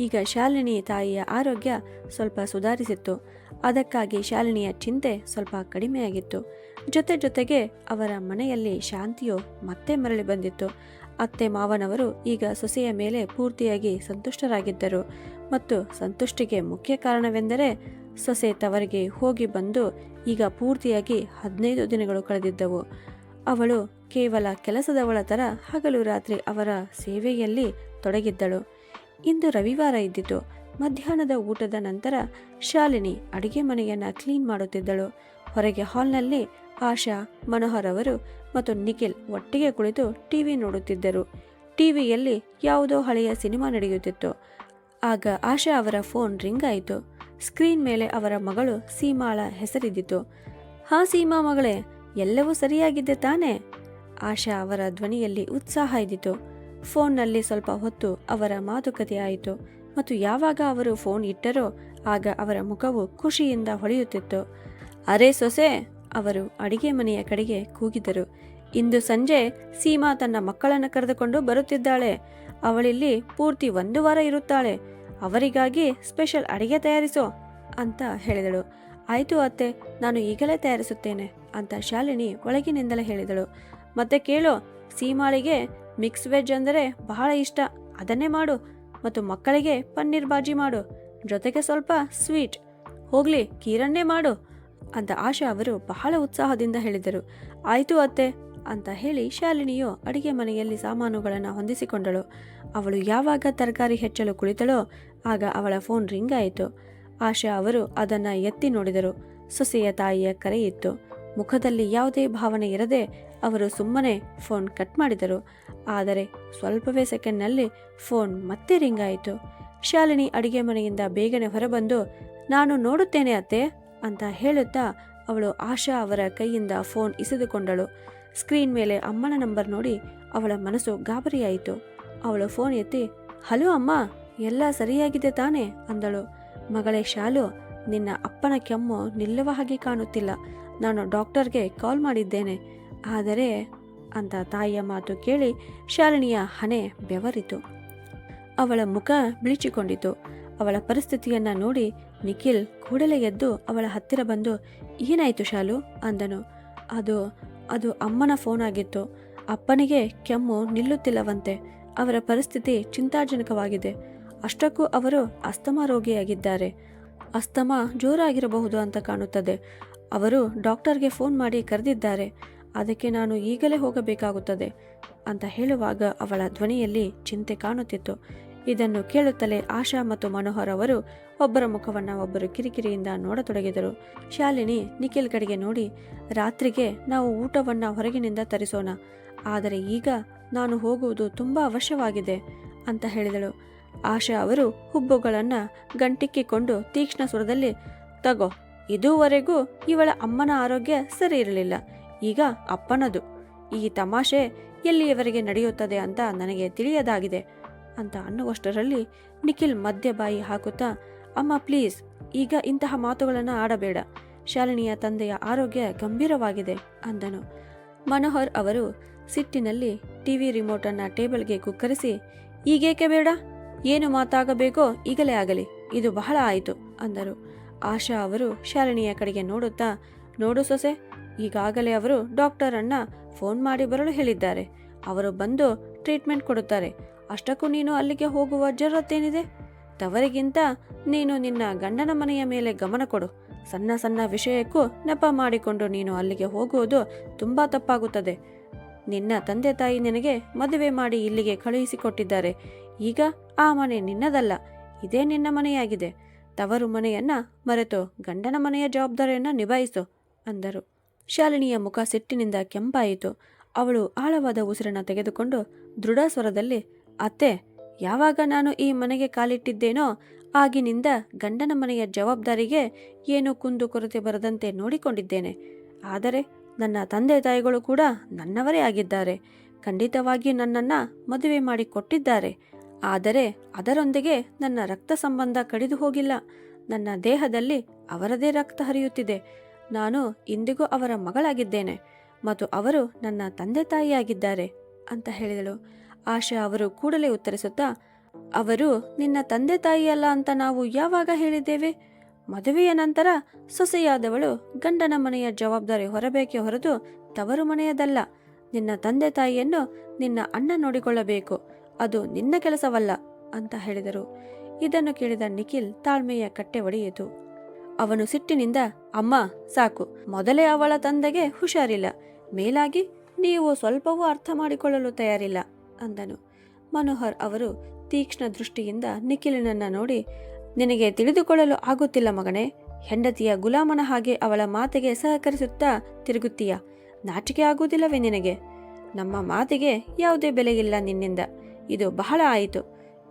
ಈಗ ಶಾಲಿನಿ ತಾಯಿಯ ಆರೋಗ್ಯ ಸ್ವಲ್ಪ ಸುಧಾರಿಸಿತ್ತು. ಅದಕ್ಕಾಗಿ ಶಾಲಿನಿಯ ಚಿಂತೆ ಸ್ವಲ್ಪ ಕಡಿಮೆಯಾಗಿತ್ತು. ಜೊತೆಗೆ ಅವರ ಮನೆಯಲ್ಲಿ ಶಾಂತಿಯು ಮತ್ತೆ ಮರಳಿ ಬಂದಿತ್ತು. ಅತ್ತೆ ಮಾವನವರು ಈಗ ಸೊಸೆಯ ಮೇಲೆ ಪೂರ್ತಿಯಾಗಿ ಸಂತುಷ್ಟರಾಗಿದ್ದರು. ಮತ್ತು ಸಂತುಷ್ಟಿಗೆ ಮುಖ್ಯ ಕಾರಣವೆಂದರೆ ಸೊಸೆ ತವರಿಗೆ ಹೋಗಿ ಬಂದು ಈಗ ಪೂರ್ತಿಯಾಗಿ 15 ದಿನಗಳು ಕಳೆದಿದ್ದವು. ಅವಳು ಕೇವಲ ಕೆಲಸದವಳ ಥರ ಹಗಲು ರಾತ್ರಿ ಅವರ ಸೇವೆಯಲ್ಲಿ ತೊಡಗಿದ್ದಳು. ಇಂದು ರವಿವಾರ ಇದ್ದಿತು. ಮಧ್ಯಾಹ್ನದ ಊಟದ ನಂತರ ಶಾಲಿನಿ ಅಡಿಗೆ ಮನೆಯನ್ನು ಕ್ಲೀನ್ ಮಾಡುತ್ತಿದ್ದಳು. ಹೊರಗೆ ಹಾಲ್ನಲ್ಲಿ ಆಶಾ, ಮನೋಹರ್ ಅವರು ಮತ್ತು ನಿಖಿಲ್ ಒಟ್ಟಿಗೆ ಕುಳಿತು ಟಿವಿ ನೋಡುತ್ತಿದ್ದರು. ಟಿವಿಯಲ್ಲಿ ಯಾವುದೋ ಹಳೆಯ ಸಿನಿಮಾ ನಡೆಯುತ್ತಿತ್ತು. ಆಗ ಆಶಾ ಅವರ ಫೋನ್ ರಿಂಗ್ ಆಯಿತು. ಸ್ಕ್ರೀನ್ ಮೇಲೆ ಅವರ ಮಗಳು ಸೀಮಾಳ ಹೆಸರಿದ್ದಿತು. ಹಾ ಸೀಮಾ ಮಗಳೇ, ಎಲ್ಲವೂ ಸರಿಯಾಗಿದ್ದೆ ತಾನೇ? ಆಶಾ ಅವರ ಧ್ವನಿಯಲ್ಲಿ ಉತ್ಸಾಹ ಇದ್ದಿತು. ಫೋನ್ನಲ್ಲಿ ಸ್ವಲ್ಪ ಹೊತ್ತು ಅವರ ಮಾತುಕತೆ ಆಯಿತು ಮತ್ತು ಯಾವಾಗ ಅವರು ಫೋನ್ ಇಟ್ಟರೋ ಆಗ ಅವರ ಮುಖವು ಖುಷಿಯಿಂದ ಹೊಳೆಯುತ್ತಿತ್ತು. ಅರೆ ಸೊಸೆ, ಅವರು ಅಡಿಗೆ ಮನೆಯ ಕಡೆಗೆ ಕೂಗಿದರು. ಇಂದು ಸಂಜೆ ಸೀಮಾ ತನ್ನ ಮಕ್ಕಳನ್ನು ಕರೆದುಕೊಂಡು ಬರುತ್ತಿದ್ದಾಳೆ. ಅವಳಿಲ್ಲಿ ಪೂರ್ತಿ 1 ವಾರ ಇರುತ್ತಾಳೆ. ಅವರಿಗಾಗಿ ಸ್ಪೆಷಲ್ ಅಡಿಗೆ ತಯಾರಿಸೋ ಅಂತ ಹೇಳಿದಳು. ಆಯಿತು ಅತ್ತೆ, ನಾನು ಈಗಲೇ ತಯಾರಿಸುತ್ತೇನೆ ಅಂತ ಶಾಲಿನಿ ಒಳಗಿನಿಂದಲೇ ಹೇಳಿದಳು. ಮತ್ತೆ ಕೇಳು, ಸೀಮಾಳಿಗೆ ಮಿಕ್ಸ್ ವೆಜ್ ಅಂದರೆ ಬಹಳ ಇಷ್ಟ, ಅದನ್ನೇ ಮಾಡು. ಮತ್ತು ಮಕ್ಕಳಿಗೆ ಪನ್ನೀರ್ ಬಾಜಿ ಮಾಡು, ಜೊತೆಗೆ ಸ್ವಲ್ಪ ಸ್ವೀಟ್. ಹೋಗ್ಲಿ, ಕೀರನ್ನೇ ಮಾಡು ಅಂತ ಆಶಾ ಅವರು ಬಹಳ ಉತ್ಸಾಹದಿಂದ ಹೇಳಿದರು. ಆಯಿತು ಅತ್ತೆ ಅಂತ ಹೇಳಿ ಶಾಲಿನಿಯು ಅಡಿಗೆ ಮನೆಯಲ್ಲಿ ಸಾಮಾನುಗಳನ್ನು ಹೊಂದಿಸಿಕೊಂಡಳು. ಅವಳು ಯಾವಾಗ ತರಕಾರಿ ಹೆಚ್ಚಲು ಕುಳಿತಳೋ ಆಗ ಅವಳ ಫೋನ್ ರಿಂಗ್ ಆಯಿತು. ಆಶಾ ಅವರು ಅದನ್ನು ಎತ್ತಿ ನೋಡಿದರು. ಸೊಸೆಯ ತಾಯಿಯ ಕರೆ ಇತ್ತು. ಮುಖದಲ್ಲಿ ಯಾವುದೇ ಭಾವನೆ ಇರದೆ ಅವರು ಸುಮ್ಮನೆ ಫೋನ್ ಕಟ್ ಮಾಡಿದರು. ಆದರೆ ಸ್ವಲ್ಪವೇ ಸೆಕೆಂಡ್ನಲ್ಲಿ ಫೋನ್ ಮತ್ತೆ ರಿಂಗ್ ಆಯಿತು. ಶಾಲಿನಿ ಅಡಿಗೆ ಮನೆಯಿಂದ ಬೇಗನೆ ಹೊರಬಂದು ನಾನು ನೋಡುತ್ತೇನೆ ಅತ್ತೆ ಅಂತ ಹೇಳುತ್ತಾ ಅವಳು ಆಶಾ ಅವರ ಕೈಯಿಂದ ಫೋನ್ ಇಸಿದುಕೊಂಡಳು. ಸ್ಕ್ರೀನ್ ಮೇಲೆ ಅಮ್ಮನ ನಂಬರ್ ನೋಡಿ ಅವಳ ಮನಸ್ಸು ಗಾಬರಿಯಾಯಿತು. ಅವಳು ಫೋನ್ ಎತ್ತಿ ಹಲೋ ಅಮ್ಮ, ಎಲ್ಲ ಸರಿಯಾಗಿದೆ ತಾನೇ ಅಂದಳು. ಮಗಳೇ ಶಾಲು, ನಿನ್ನ ಅಪ್ಪನ ಕೆಮ್ಮು ನಿಲ್ಲುವ ಹಾಗೆ ಕಾಣುತ್ತಿಲ್ಲ. ನಾನು ಡಾಕ್ಟರ್ಗೆ ಕಾಲ್ ಮಾಡಿದ್ದೇನೆ. ಆದರೆ ಅಂತ ತಾಯಿಯ ಮಾತು ಕೇಳಿ ಶಾಲಿನಿಯ ಹಣೆ ಬೆವರಿತು. ಅವಳ ಮುಖ ಬಿಳಿಚಿಕೊಂಡಿತು. ಅವಳ ಪರಿಸ್ಥಿತಿಯನ್ನ ನೋಡಿ ನಿಖಿಲ್ ಕೂಡಲೇ ಎದ್ದು ಅವಳ ಹತ್ತಿರ ಬಂದು ಏನಾಯಿತು ಶಾಲು ಅಂದನು. ಅದು ಅಮ್ಮನ ಫೋನ್ ಆಗಿತ್ತು. ಅಪ್ಪನಿಗೆ ಕೆಮ್ಮು ನಿಲ್ಲುತ್ತಿಲ್ಲವಂತೆ. ಅವರ ಪರಿಸ್ಥಿತಿ ಚಿಂತಾಜನಕವಾಗಿದೆ. ಅಷ್ಟಕ್ಕೂ ಅವರು ಅಸ್ತಮಾ ರೋಗಿಯಾಗಿದ್ದಾರೆ. ಅಸ್ತಮಾ ಜೋರಾಗಿರಬಹುದು ಅಂತ ಕಾಣುತ್ತದೆ. ಅವರು ಡಾಕ್ಟರ್ಗೆ ಫೋನ್ ಮಾಡಿ ಕರೆದಿದ್ದಾರೆ. ಅದಕ್ಕೆ ನಾನು ಈಗಲೇ ಹೋಗಬೇಕಾಗುತ್ತದೆ ಅಂತ ಹೇಳುವಾಗ ಅವಳ ಧ್ವನಿಯಲ್ಲಿ ಚಿಂತೆ ಕಾಣುತ್ತಿತ್ತು. ಇದನ್ನು ಕೇಳುತ್ತಲೇ ಆಶಾ ಮತ್ತು ಮನೋಹರ್ ಅವರು ಒಬ್ಬರ ಮುಖವನ್ನು ಒಬ್ಬರು ಕಿರಿಕಿರಿಯಿಂದ ನೋಡತೊಡಗಿದರು. ಶಾಲಿನಿ ನಿಖಿಲ್ ಕಡೆಗೆ ನೋಡಿ ರಾತ್ರಿಗೆ ನಾವು ಊಟವನ್ನು ಹೊರಗಿನಿಂದ ತರಿಸೋಣ, ಆದರೆ ಈಗ ನಾನು ಹೋಗುವುದು ತುಂಬ ಅವಶ್ಯವಾಗಿದೆ ಅಂತ ಹೇಳಿದಳು. ಆಶಾ ಅವರು ಹುಬ್ಬುಗಳನ್ನು ಗಂಟಿಕ್ಕಿಕೊಂಡು ತೀಕ್ಷ್ಣ ಸ್ವರದಲ್ಲಿ ತಗೋ, ಇದುವರೆಗೂ ಇವಳ ಅಮ್ಮನ ಆರೋಗ್ಯ ಸರಿ ಇರಲಿಲ್ಲ, ಈಗ ಅಪ್ಪನದು. ಈ ತಮಾಷೆ ಎಲ್ಲಿಯವರೆಗೆ ನಡೆಯುತ್ತದೆ ಅಂತ ನನಗೆ ತಿಳಿಯದಾಗಿದೆ ಅಂತ ಅನ್ನುವಷ್ಟರಲ್ಲಿ ನಿಖಿಲ್ ಮಧ್ಯ ಬಾಯಿ ಹಾಕುತ್ತಾ ಅಮ್ಮ ಪ್ಲೀಸ್, ಈಗ ಇಂತಹ ಮಾತುಗಳನ್ನು ಆಡಬೇಡ. ಶಾಲಿನಿಯ ತಂದೆಯ ಆರೋಗ್ಯ ಗಂಭೀರವಾಗಿದೆ ಅಂದನು. ಮನೋಹರ್ ಅವರು ಸಿಟ್ಟಿನಲ್ಲಿ ಟಿವಿ ರಿಮೋಟನ್ನು ಟೇಬಲ್ಗೆ ಕುಕ್ಕರಿಸಿ ಈಗೇಕೆ ಬೇಡ, ಏನು ಮಾತಾಗಬೇಕೋ ಈಗಲೇ ಆಗಲಿ, ಇದು ಬಹಳ ಆಯಿತು ಅಂದರು. ಆಶಾ ಅವರು ಶಾಲಿನಿಯ ಕಡೆಗೆ ನೋಡುತ್ತಾ ನೋಡು ಸೊಸೆ, ಈಗಾಗಲೇ ಅವರು ಡಾಕ್ಟರನ್ನ ಫೋನ್ ಮಾಡಿ ಬರಲು ಹೇಳಿದ್ದಾರೆ. ಅವರು ಬಂದು ಟ್ರೀಟ್ಮೆಂಟ್ ಕೊಡುತ್ತಾರೆ. ಅಷ್ಟಕ್ಕೂ ನೀನು ಅಲ್ಲಿಗೆ ಹೋಗುವ ಜರೂರತ್ತೇನಿದೆ? ತವರಿಗಿಂತ ನೀನು ನಿನ್ನ ಗಂಡನ ಮನೆಯ ಮೇಲೆ ಗಮನ ಕೊಡು. ಸಣ್ಣ ಸಣ್ಣ ವಿಷಯಕ್ಕೂ ನೆಪ ಮಾಡಿಕೊಂಡು ನೀನು ಅಲ್ಲಿಗೆ ಹೋಗುವುದು ತುಂಬ ತಪ್ಪಾಗುತ್ತದೆ. ನಿನ್ನ ತಂದೆ ತಾಯಿ ನಿನಗೆ ಮದುವೆ ಮಾಡಿ ಇಲ್ಲಿಗೆ ಕಳುಹಿಸಿಕೊಟ್ಟಿದ್ದಾರೆ. ಈಗ ಆ ಮನೆ ನಿನ್ನದಲ್ಲ, ಇದೇ ನಿನ್ನ ಮನೆಯಾಗಿದೆ. ತವರು ಮನೆಯನ್ನ ಮರೆತು ಗಂಡನ ಮನೆಯ ಜವಾಬ್ದಾರಿಯನ್ನ ನಿಭಾಯಿಸು ಅಂದರು. ಶಾಲಿನಿಯ ಮುಖ ಸಿಟ್ಟಿನಿಂದ ಕೆಂಪಾಯಿತು. ಅವಳು ಆಳವಾದ ಉಸಿರನ್ನು ತೆಗೆದುಕೊಂಡು ದೃಢ ಸ್ವರದಲ್ಲಿ ಅತ್ತೆ, ಯಾವಾಗ ನಾನು ಈ ಮನೆಗೆ ಕಾಲಿಟ್ಟಿದ್ದೇನೋ ಆಗಿನಿಂದ ಗಂಡನ ಮನೆಯ ಜವಾಬ್ದಾರಿಗೆ ಏನು ಕುಂದು ಕೊರತೆ ಬರದಂತೆ ನೋಡಿಕೊಂಡಿದ್ದೇನೆ. ಆದರೆ ನನ್ನ ತಂದೆ ತಾಯಿಗಳು ಕೂಡ ನನ್ನವರೇ ಆಗಿದ್ದಾರೆ. ಖಂಡಿತವಾಗಿ ನನ್ನನ್ನು ಮದುವೆ ಮಾಡಿ ಕೊಟ್ಟಿದ್ದಾರೆ. ಆದರೆ ಅದರೊಂದಿಗೆ ನನ್ನ ರಕ್ತ ಸಂಬಂಧ ಕಡಿದು ಹೋಗಿಲ್ಲ. ನನ್ನ ದೇಹದಲ್ಲಿ ಅವರದೇ ರಕ್ತ ಹರಿಯುತ್ತಿದೆ. ನಾನು ಇಂದಿಗೂ ಅವರ ಮಗಳಾಗಿದ್ದೇನೆ ಮತ್ತು ಅವರು ನನ್ನ ತಂದೆ ತಾಯಿಯಾಗಿದ್ದಾರೆ ಅಂತ ಹೇಳಿದಳು. ಆಶಾ ಅವರು ಕೂಡಲೇ ಉತ್ತರಿಸುತ್ತಾ ಅವರು ನಿನ್ನ ತಂದೆ ತಾಯಿಯಲ್ಲ ಅಂತ ನಾವು ಯಾವಾಗ ಹೇಳಿದ್ದೇವೆ? ಮದುವೆಯ ನಂತರ ಸೊಸೆಯಾದವಳು ಗಂಡನ ಮನೆಯ ಜವಾಬ್ದಾರಿ ಹೊರಬೇಕೇ ಹೊರತು ತವರು ಮನೆಯದಲ್ಲ. ನಿನ್ನ ತಂದೆ ತಾಯಿಯನ್ನು ನಿನ್ನ ಅಣ್ಣ ನೋಡಿಕೊಳ್ಳಬೇಕು, ಅದು ನಿನ್ನ ಕೆಲಸವಲ್ಲ ಅಂತ ಹೇಳಿದರು. ಇದನ್ನು ಕೇಳಿದ ನಿಖಿಲ್ ತಾಳ್ಮೆಯ ಕಟ್ಟೆ ಒಡೆಯಿತು. ಅವನು ಸಿಟ್ಟಿನಿಂದ ಅಮ್ಮ ಸಾಕು, ಮೊದಲೇ ಅವಳ ತಂದೆಗೆ ಹುಷಾರಿಲ್ಲ, ಮೇಲಾಗಿ ನೀವು ಸ್ವಲ್ಪವೂ ಅರ್ಥ ಮಾಡಿಕೊಳ್ಳಲು ತಯಾರಿಲ್ಲ ಅಂದನು. ಮನೋಹರ್ ಅವರು ತೀಕ್ಷ್ಣ ದೃಷ್ಟಿಯಿಂದ ನಿಖಿಲನನ್ನ ನೋಡಿ ನಿನಗೆ ತಿಳಿದುಕೊಳ್ಳಲು ಆಗುತ್ತಿಲ್ಲ ಮಗನೇ, ಹೆಂಡತಿಯ ಗುಲಾಮನ ಹಾಗೆ ಅವಳ ಮಾತಿಗೆ ಸಹಕರಿಸುತ್ತಾ ತಿರುಗುತ್ತೀಯ. ನಾಚಿಕೆ ಆಗುವುದಿಲ್ಲವೇ ನಿನಗೆ? ನಮ್ಮ ಮಾತಿಗೆ ಯಾವುದೇ ಬೆಲೆ ಇಲ್ಲ ನಿನ್ನಿಂದ. ಇದು ಬಹಳ ಆಯಿತು.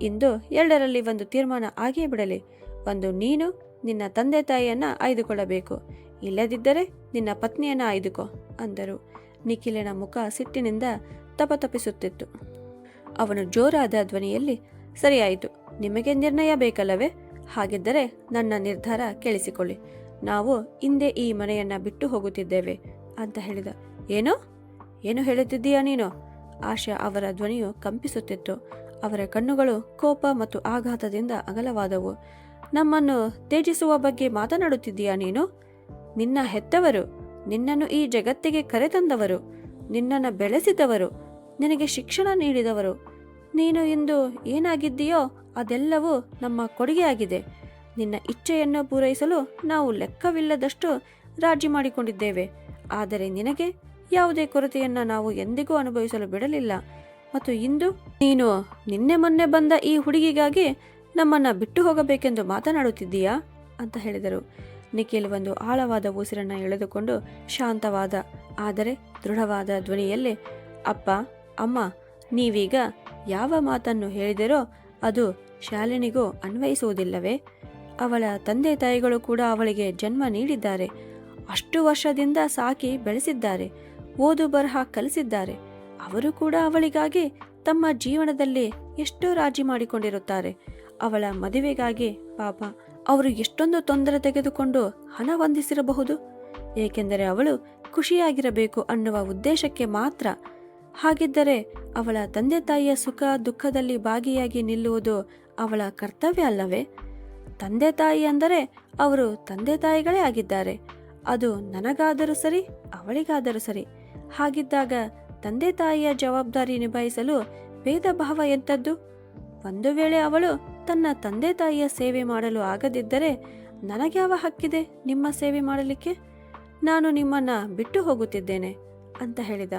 ಇಂದು ಎರಡರಲ್ಲಿ ಒಂದು ತೀರ್ಮಾನ ಆಗೇ ಬಿಡಲಿ. ಒಂದು ನೀನು ನಿನ್ನ ತಂದೆ ತಾಯಿಯನ್ನು ಆಯ್ದುಕೊಳ್ಳಬೇಕು, ಇಲ್ಲದಿದ್ದರೆ ನಿನ್ನ ಪತ್ನಿಯನ್ನು ಆಯ್ದುಕೋ ಅಂದರು. ನಿಖಿಲನ ಮುಖ ಸಿಟ್ಟಿನಿಂದ ತಪತಪಿಸುತ್ತಿತ್ತು. ಅವನು ಜೋರಾದ ಧ್ವನಿಯಲ್ಲಿ, ಸರಿಯಾಯಿತು, ನಿಮಗೆ ನಿರ್ಣಯ ಬೇಕಲ್ಲವೇ? ಹಾಗಿದ್ದರೆ ನನ್ನ ನಿರ್ಧಾರ ಕೇಳಿಸಿಕೊಳ್ಳಿ. ನಾವು ಹಿಂದೆ ಈ ಮನೆಯನ್ನ ಬಿಟ್ಟು ಹೋಗುತ್ತಿದ್ದೇವೆ ಅಂತ ಹೇಳಿದ. ಏನು ಹೇಳುತ್ತಿದ್ದೀಯಾ ನೀನು? ಆಶಾ ಅವರ ಧ್ವನಿಯು ಕಂಪಿಸುತ್ತಿತ್ತು. ಅವರ ಕಣ್ಣುಗಳು ಕೋಪ ಮತ್ತು ಆಘಾತದಿಂದ ಅಗಲವಾದವು. ನಮ್ಮನ್ನು ತ್ಯಜಿಸುವ ಬಗ್ಗೆ ಮಾತನಾಡುತ್ತಿದ್ದೀಯಾ ನೀನು? ನಿನ್ನ ಹೆತ್ತವರು, ನಿನ್ನನ್ನು ಈ ಜಗತ್ತಿಗೆ ಕರೆತಂದವರು, ನಿನ್ನನ್ನು ಬೆಳೆಸಿದವರು, ನಿನಗೆ ಶಿಕ್ಷಣ ನೀಡಿದವರು, ನೀನು ಇಂದು ಏನಾಗಿದ್ದೀಯೋ ಅದೆಲ್ಲವೂ ನಮ್ಮ ಕೊಡುಗೆಯಾಗಿದೆ. ನಿನ್ನ ಇಚ್ಛೆಯನ್ನು ಪೂರೈಸಲು ನಾವು ಲೆಕ್ಕವಿಲ್ಲದಷ್ಟು ರಾಜಿ ಮಾಡಿಕೊಂಡಿದ್ದೇವೆ. ಆದರೆ ನಿನಗೆ ಯಾವುದೇ ಕೊರತೆಯನ್ನು ನಾವು ಎಂದಿಗೂ ಅನುಭವಿಸಲು ಬಿಡಲಿಲ್ಲ. ಮತ್ತು ಇಂದು ನೀನು ನಿನ್ನೆ ಮೊನ್ನೆ ಬಂದ ಈ ಹುಡುಗಿಗಾಗಿ ನಮ್ಮನ್ನು ಬಿಟ್ಟು ಹೋಗಬೇಕೆಂದು ಮಾತನಾಡುತ್ತಿದ್ದೀಯಾ ಅಂತ ಹೇಳಿದರು. ನಿಖಿಲ್ ಒಂದು ಆಳವಾದ ಉಸಿರನ್ನು ಎಳೆದುಕೊಂಡು ಶಾಂತವಾದ ಆದರೆ ದೃಢವಾದ ಧ್ವನಿಯಲ್ಲಿ, ಅಪ್ಪ ಅಮ್ಮ, ನೀವೀಗ ಯಾವ ಮಾತನ್ನು ಹೇಳಿದಿರೋ ಅದು ಶಾಲಿನಿಗೂ ಅನ್ವಯಿಸುವುದಿಲ್ಲವೇ? ಅವಳ ತಂದೆ ತಾಯಿಗಳು ಕೂಡ ಅವಳಿಗೆ ಜನ್ಮ ನೀಡಿದ್ದಾರೆ. ಅಷ್ಟು ವರ್ಷದಿಂದ ಸಾಕಿ ಬೆಳೆಸಿದ್ದಾರೆ, ಓದು ಬರಹ ಕಲಿಸಿದ್ದಾರೆ. ಅವರು ಕೂಡ ಅವಳಿಗಾಗಿ ತಮ್ಮ ಜೀವನದಲ್ಲಿ ಎಷ್ಟೋ ರಾಜಿ ಮಾಡಿಕೊಂಡಿರುತ್ತಾರೆ. ಅವಳ ಮದುವೆಗಾಗಿ ಪಾಪ ಅವರು ಎಷ್ಟೊಂದು ತೊಂದರೆ ತೆಗೆದುಕೊಂಡು ಹಣ ಹೊಂದಿಸಿರಬಹುದು. ಏಕೆಂದರೆ ಅವಳು ಖುಷಿಯಾಗಿರಬೇಕು ಅನ್ನುವ ಉದ್ದೇಶಕ್ಕೆ ಮಾತ್ರ. ಹಾಗಿದ್ದರೆ ಅವಳ ತಂದೆ ತಾಯಿಯ ಸುಖ ದುಃಖದಲ್ಲಿ ಭಾಗಿಯಾಗಿ ನಿಲ್ಲುವುದು ಅವಳ ಕರ್ತವ್ಯ ಅಲ್ಲವೇ? ತಂದೆ ತಾಯಿ ಅಂದರೆ ಅವರು ತಂದೆ ತಾಯಿಗಳೇ ಆಗಿದ್ದಾರೆ. ಅದು ನನಗಾದರೂ ಸರಿ, ಅವಳಿಗಾದರೂ ಸರಿ. ಹಾಗಿದ್ದಾಗ ತಂದೆ ತಾಯಿಯ ಜವಾಬ್ದಾರಿ ನಿಭಾಯಿಸಲು ಭೇದ ಭಾವ ಎಂಥದ್ದು? ಒಂದು ವೇಳೆ ಅವಳು ತನ್ನ ತಂದೆ ತಾಯಿಯ ಸೇವೆ ಮಾಡಲು ಆಗದಿದ್ದರೆ ನನಗ್ಯಾವ ಹಕ್ಕಿದೆ ನಿಮ್ಮ ಸೇವೆ ಮಾಡಲಿಕ್ಕೆ? ನಾನು ನಿಮ್ಮನ್ನ ಬಿಟ್ಟು ಹೋಗುತ್ತಿದ್ದೇನೆ ಅಂತ ಹೇಳಿದ.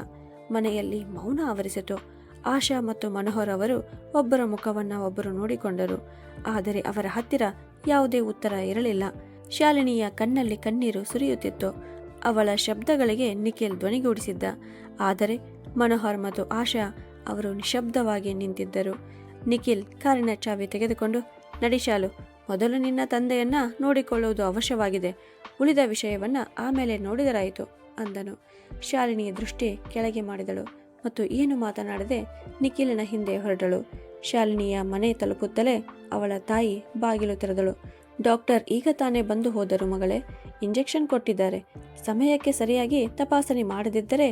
ಮನೆಯಲ್ಲಿ ಮೌನ ಆವರಿಸಿತು. ಆಶಾ ಮತ್ತು ಮನೋಹರ್ ಅವರು ಒಬ್ಬರ ಮುಖವನ್ನ ಒಬ್ಬರು ನೋಡಿಕೊಂಡರು. ಆದರೆ ಅವರ ಹತ್ತಿರ ಯಾವುದೇ ಉತ್ತರ ಇರಲಿಲ್ಲ. ಶಾಲಿನಿಯ ಕಣ್ಣಲ್ಲಿ ಕಣ್ಣೀರು ಸುರಿಯುತ್ತಿತ್ತು. ಅವಳ ಶಬ್ದಗಳಿಗೆ ನಿಖಿಲ್ ಧ್ವನಿಗೂಡಿಸಿದ್ದ. ಆದರೆ ಮನೋಹರ್ ಮತ್ತು ಆಶಾ ಅವರು ನಿಶಬ್ದವಾಗಿ ನಿಂತಿದ್ದರು. ನಿಖಿಲ್ ಕಾರಿನ ಚಾವಿ ತೆಗೆದುಕೊಂಡು, ನಡಿ ಶಾಲು, ಮೊದಲು ನಿನ್ನ ತಂದೆಯನ್ನ ನೋಡಿಕೊಳ್ಳುವುದು ಅವಶ್ಯವಾಗಿದೆ. ಉಳಿದ ವಿಷಯವನ್ನ ಆಮೇಲೆ ನೋಡಿದರಾಯಿತು ಅಂದನು. ಶಾಲಿನಿ ದೃಷ್ಟಿ ಕೆಳಗೆ ಮಾಡಿದಳು ಮತ್ತು ಏನು ಮಾತನಾಡದೆ ನಿಖಿಲಿನ ಹಿಂದೆ ಹೊರಟಳು. ಶಾಲಿನಿಯ ಮನೆ ತಲುಪುತ್ತಲೇ ಅವಳ ತಾಯಿ ಬಾಗಿಲು ತೆರೆದಳು. ಡಾಕ್ಟರ್ ಈಗ ತಾನೇ ಬಂದು ಹೋದರು ಮಗಳೇ, ಇಂಜೆಕ್ಷನ್ ಕೊಟ್ಟಿದ್ದಾರೆ. ಸಮಯಕ್ಕೆ ಸರಿಯಾಗಿ ತಪಾಸಣೆ ಮಾಡದಿದ್ದರೆ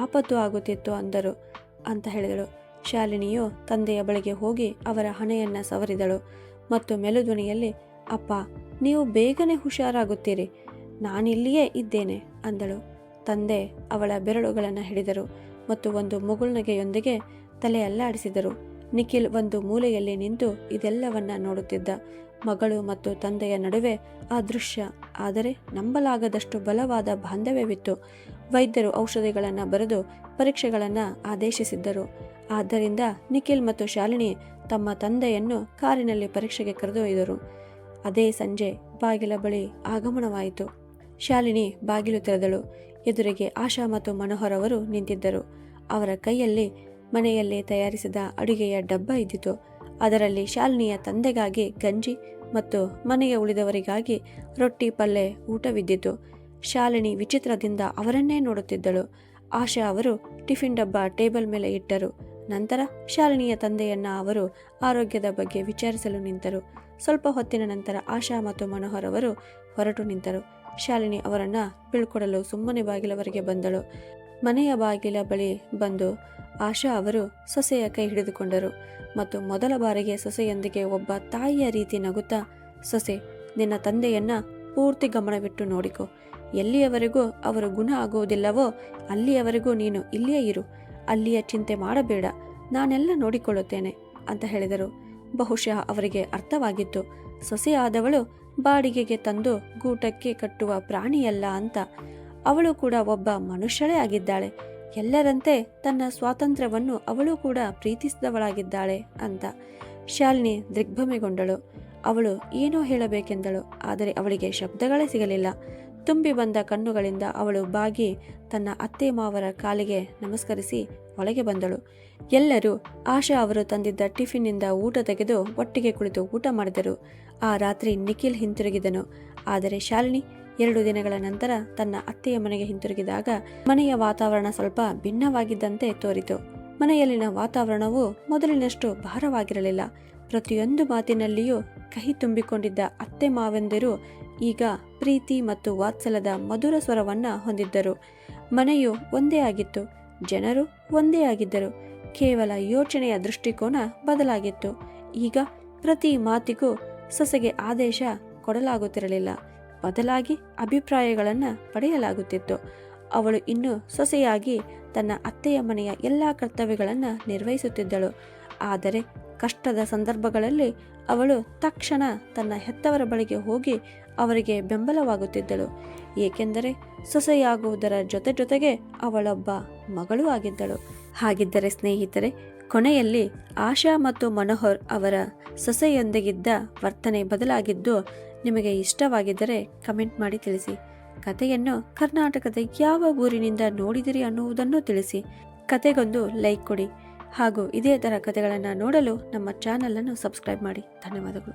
ಆಪತ್ತು ಆಗುತ್ತಿತ್ತು ಅಂದರು ಅಂತ ಹೇಳಿದಳು. ಶಾಲಿನಿಯು ತಂದೆಯ ಬಳಿಗೆ ಹೋಗಿ ಅವರ ಹಣೆಯನ್ನ ಸವರಿದಳು ಮತ್ತು ಮೆಲುಧ್ವನಿಯಲ್ಲಿ, ಅಪ್ಪ, ನೀವು ಬೇಗನೆ ಹುಷಾರಾಗುತ್ತೀರಿ, ನಾನಿಲ್ಲಿಯೇ ಇದ್ದೇನೆ ಅಂದಳು. ತಂದೆ ಅವಳ ಬೆರಳುಗಳನ್ನು ಹಿಡಿದರು ಮತ್ತು ಒಂದು ಮುಗುಳ್ನಗೆಯೊಂದಿಗೆ ತಲೆ ಅಲ್ಲಾಡಿಸಿದರು. ನಿಖಿಲ್ ಒಂದು ಮೂಲೆಯಲ್ಲಿ ನಿಂತು ಇದೆಲ್ಲವನ್ನ ನೋಡುತ್ತಿದ್ದ. ಮಗಳು ಮತ್ತು ತಂದೆಯ ನಡುವೆ ಆ ದೃಶ್ಯ, ಆದರೆ ನಂಬಲಾಗದಷ್ಟು ಬಲವಾದ ಬಾಂಧವ್ಯವಿತ್ತು. ವೈದ್ಯರು ಔಷಧಿಗಳನ್ನು ಬರೆದು ಪರೀಕ್ಷೆಗಳನ್ನು ಆದೇಶಿಸಿದ್ದರು. ಆದ್ದರಿಂದ ನಿಖಿಲ್ ಮತ್ತು ಶಾಲಿನಿ ತಮ್ಮ ತಂದೆಯನ್ನು ಕಾರಿನಲ್ಲಿ ಪರೀಕ್ಷೆಗೆ ಕರೆದೊಯ್ದರು. ಅದೇ ಸಂಜೆ ಬಾಗಿಲ ಬಳಿ ಆಗಮನವಾಯಿತು. ಶಾಲಿನಿ ಬಾಗಿಲು ತೆರೆದಳು. ಎದುರಿಗೆ ಆಶಾ ಮತ್ತು ಮನೋಹರ್ ಅವರು ನಿಂತಿದ್ದರು. ಅವರ ಕೈಯಲ್ಲಿ ಮನೆಯಲ್ಲೇ ತಯಾರಿಸಿದ ಅಡುಗೆಯ ಡಬ್ಬ ಇದ್ದಿತು. ಅದರಲ್ಲಿ ಶಾಲಿನಿಯ ತಂದೆಗಾಗಿ ಗಂಜಿ ಮತ್ತು ಮನೆಯ ಉಳಿದವರಿಗಾಗಿ ರೊಟ್ಟಿ ಪಲ್ಯ ಊಟವಿದ್ದಿತು. ಶಾಲಿನಿ ವಿಚಿತ್ರದಿಂದ ಅವರನ್ನೇ ನೋಡುತ್ತಿದ್ದಳು. ಆಶಾ ಅವರು ಟಿಫಿನ್ ಡಬ್ಬ ಟೇಬಲ್ ಮೇಲೆ ಇಟ್ಟರು. ನಂತರ ಶಾಲಿನಿಯ ತಂದೆಯನ್ನ ಅವರು ಆರೋಗ್ಯದ ಬಗ್ಗೆ ವಿಚಾರಿಸಲು ನಿಂತರು. ಸ್ವಲ್ಪ ಹೊತ್ತಿನ ನಂತರ ಆಶಾ ಮತ್ತು ಮನೋಹರ್ ಅವರು ಹೊರಟು ನಿಂತರು. ಶಾಲಿನಿ ಅವರನ್ನ ಬೀಳ್ಕೊಡಲು ಸುಮ್ಮನೆ ಬಾಗಿಲವರೆಗೆ ಬಂದಳು. ಮನೆಯ ಬಾಗಿಲ ಬಳಿ ಬಂದು ಆಶಾ ಅವರು ಸೊಸೆಯ ಕೈ ಹಿಡಿದುಕೊಂಡರು ಮತ್ತು ಮೊದಲ ಬಾರಿಗೆ ಸೊಸೆಯೊಂದಿಗೆ ಒಬ್ಬ ತಾಯಿಯ ರೀತಿ ನಗುತ್ತಾ, ಸೊಸೆ, ನಿನ್ನ ತಂದೆಯನ್ನ ಪೂರ್ತಿ ಗಮನವಿಟ್ಟು ನೋಡಿಕೊ. ಎಲ್ಲಿಯವರೆಗೂ ಅವರು ಗುಣ ಆಗುವುದಿಲ್ಲವೋ ಅಲ್ಲಿಯವರೆಗೂ ನೀನು ಇಲ್ಲಿಯೇ ಇರು. ಅಲ್ಲಿಯ ಚಿಂತೆ ಮಾಡಬೇಡ, ನಾನೆಲ್ಲ ನೋಡಿಕೊಳ್ಳುತ್ತೇನೆ ಅಂತ ಹೇಳಿದರು. ಬಹುಶಃ ಅವರಿಗೆ ಅರ್ಥವಾಗಿತ್ತು, ಸೊಸೆಯಾದವಳು ಬಾಡಿಗೆಗೆ ತಂದು ಗೂಟಕ್ಕೆ ಕಟ್ಟುವ ಪ್ರಾಣಿಯಲ್ಲ ಅಂತ. ಅವಳು ಕೂಡ ಒಬ್ಬ ಮನುಷ್ಯಳೇ ಆಗಿದ್ದಾಳೆ. ಎಲ್ಲರಂತೆ ತನ್ನ ಸ್ವಾತಂತ್ರ್ಯವನ್ನು ಅವಳು ಕೂಡ ಪ್ರೀತಿಸಿದವಳಾಗಿದ್ದಾಳೆ ಅಂತ. ಶಾಲಿನಿ ದಿಗ್ಭ್ರಮೆಗೊಂಡಳು. ಅವಳು ಏನೋ ಹೇಳಬೇಕೆಂದಳು, ಆದರೆ ಅವಳಿಗೆ ಶಬ್ದಗಳೇ ಸಿಗಲಿಲ್ಲ. ತುಂಬಿ ಬಂದ ಕಣ್ಣುಗಳಿಂದ ಅವಳು ಬಾಗಿ ತನ್ನ ಅತ್ತೆ ಮಾವರ ಕಾಲಿಗೆ ನಮಸ್ಕರಿಸಿ ಒಳಗೆ ಬಂದಳು. ಎಲ್ಲರೂ ಆಶಾ ಅವರು ತಂದಿದ್ದ ಟಿಫಿನ್ನಿಂದ ಊಟ ತೆಗೆದು ಒಟ್ಟಿಗೆ ಕುಳಿತು ಊಟ ಮಾಡಿದರು. ಆ ರಾತ್ರಿ ನಿಖಿಲ್ ಹಿಂತಿರುಗಿದನು. ಆದರೆ ಶಾಲಿನಿ 2 ದಿನಗಳ ನಂತರ ತನ್ನ ಅತ್ತೆಯ ಮನೆಗೆ ಹಿಂತಿರುಗಿದಾಗ ಮನೆಯ ವಾತಾವರಣ ಸ್ವಲ್ಪ ಭಿನ್ನವಾಗಿದ್ದಂತೆ ತೋರಿತು. ಮನೆಯಲ್ಲಿನ ವಾತಾವರಣವು ಮೊದಲಿನಷ್ಟು ಭಾರವಾಗಿರಲಿಲ್ಲ. ಪ್ರತಿಯೊಂದು ಮಾತಿನಲ್ಲಿಯೂ ಕಹಿ ತುಂಬಿಕೊಂಡಿದ್ದ ಅತ್ತೆ ಮಾವಂದಿರು ಈಗ ಪ್ರೀತಿ ಮತ್ತು ವಾತ್ಸಲ್ಯದ ಮಧುರ ಸ್ವರವನ್ನ ಹೊಂದಿದ್ದರು. ಮನೆಯು ಒಂದೇ ಆಗಿತ್ತು, ಜನರು ಒಂದೇ ಆಗಿದ್ದರು. ಕೇವಲ ಯೋಚನೆಯ ದೃಷ್ಟಿಕೋನ ಬದಲಾಗಿತ್ತು. ಈಗ ಪ್ರತಿ ಮಾತಿಗೂ ಸೊಸೆಗೆ ಆದೇಶ ಕೊಡಲಾಗುತ್ತಿರಲಿಲ್ಲ, ಬದಲಾಗಿ ಅಭಿಪ್ರಾಯಗಳನ್ನು ಪಡೆಯಲಾಗುತ್ತಿತ್ತು. ಅವಳು ಇನ್ನು ಸೊಸೆಯಾಗಿ ತನ್ನ ಅತ್ತೆಯ ಮನೆಯ ಎಲ್ಲ ಕರ್ತವ್ಯಗಳನ್ನು ನಿರ್ವಹಿಸುತ್ತಿದ್ದಳು. ಆದರೆ ಕಷ್ಟದ ಸಂದರ್ಭಗಳಲ್ಲಿ ಅವಳು ತಕ್ಷಣ ತನ್ನ ಹೆತ್ತವರ ಬಳಿಗೆ ಹೋಗಿ ಅವರಿಗೆ ಬೆಂಬಲವಾಗುತ್ತಿದ್ದಳು. ಏಕೆಂದರೆ ಸೊಸೆಯಾಗುವುದರ ಜೊತೆಗೆ ಅವಳೊಬ್ಬ ಮಗಳೂ ಆಗಿದ್ದಳು. ಹಾಗಿದ್ದರೆ ಸ್ನೇಹಿತರೆ, ಕೊನೆಯಲ್ಲಿ ಆಶಾ ಮತ್ತು ಮನೋಹರ್ ಅವರ ಸೊಸೆಯೊಂದಿಗಿದ್ದ ವರ್ತನೆ ಬದಲಾಗಿದ್ದು ನಿಮಗೆ ಇಷ್ಟವಾಗಿದ್ದರೆ ಕಮೆಂಟ್ ಮಾಡಿ ತಿಳಿಸಿ. ಕಥೆಯನ್ನು ಕರ್ನಾಟಕದ ಯಾವ ಊರಿನಿಂದ ನೋಡಿದಿರಿ ಅನ್ನುವುದನ್ನು ತಿಳಿಸಿ. ಕತೆಗೊಂದು ಲೈಕ್ ಕೊಡಿ ಹಾಗೂ ಇದೇ ಥರ ಕಥೆಗಳನ್ನು ನೋಡಲು ನಮ್ಮ ಚಾನಲನ್ನು ಸಬ್ಸ್ಕ್ರೈಬ್ ಮಾಡಿ. ಧನ್ಯವಾದಗಳು.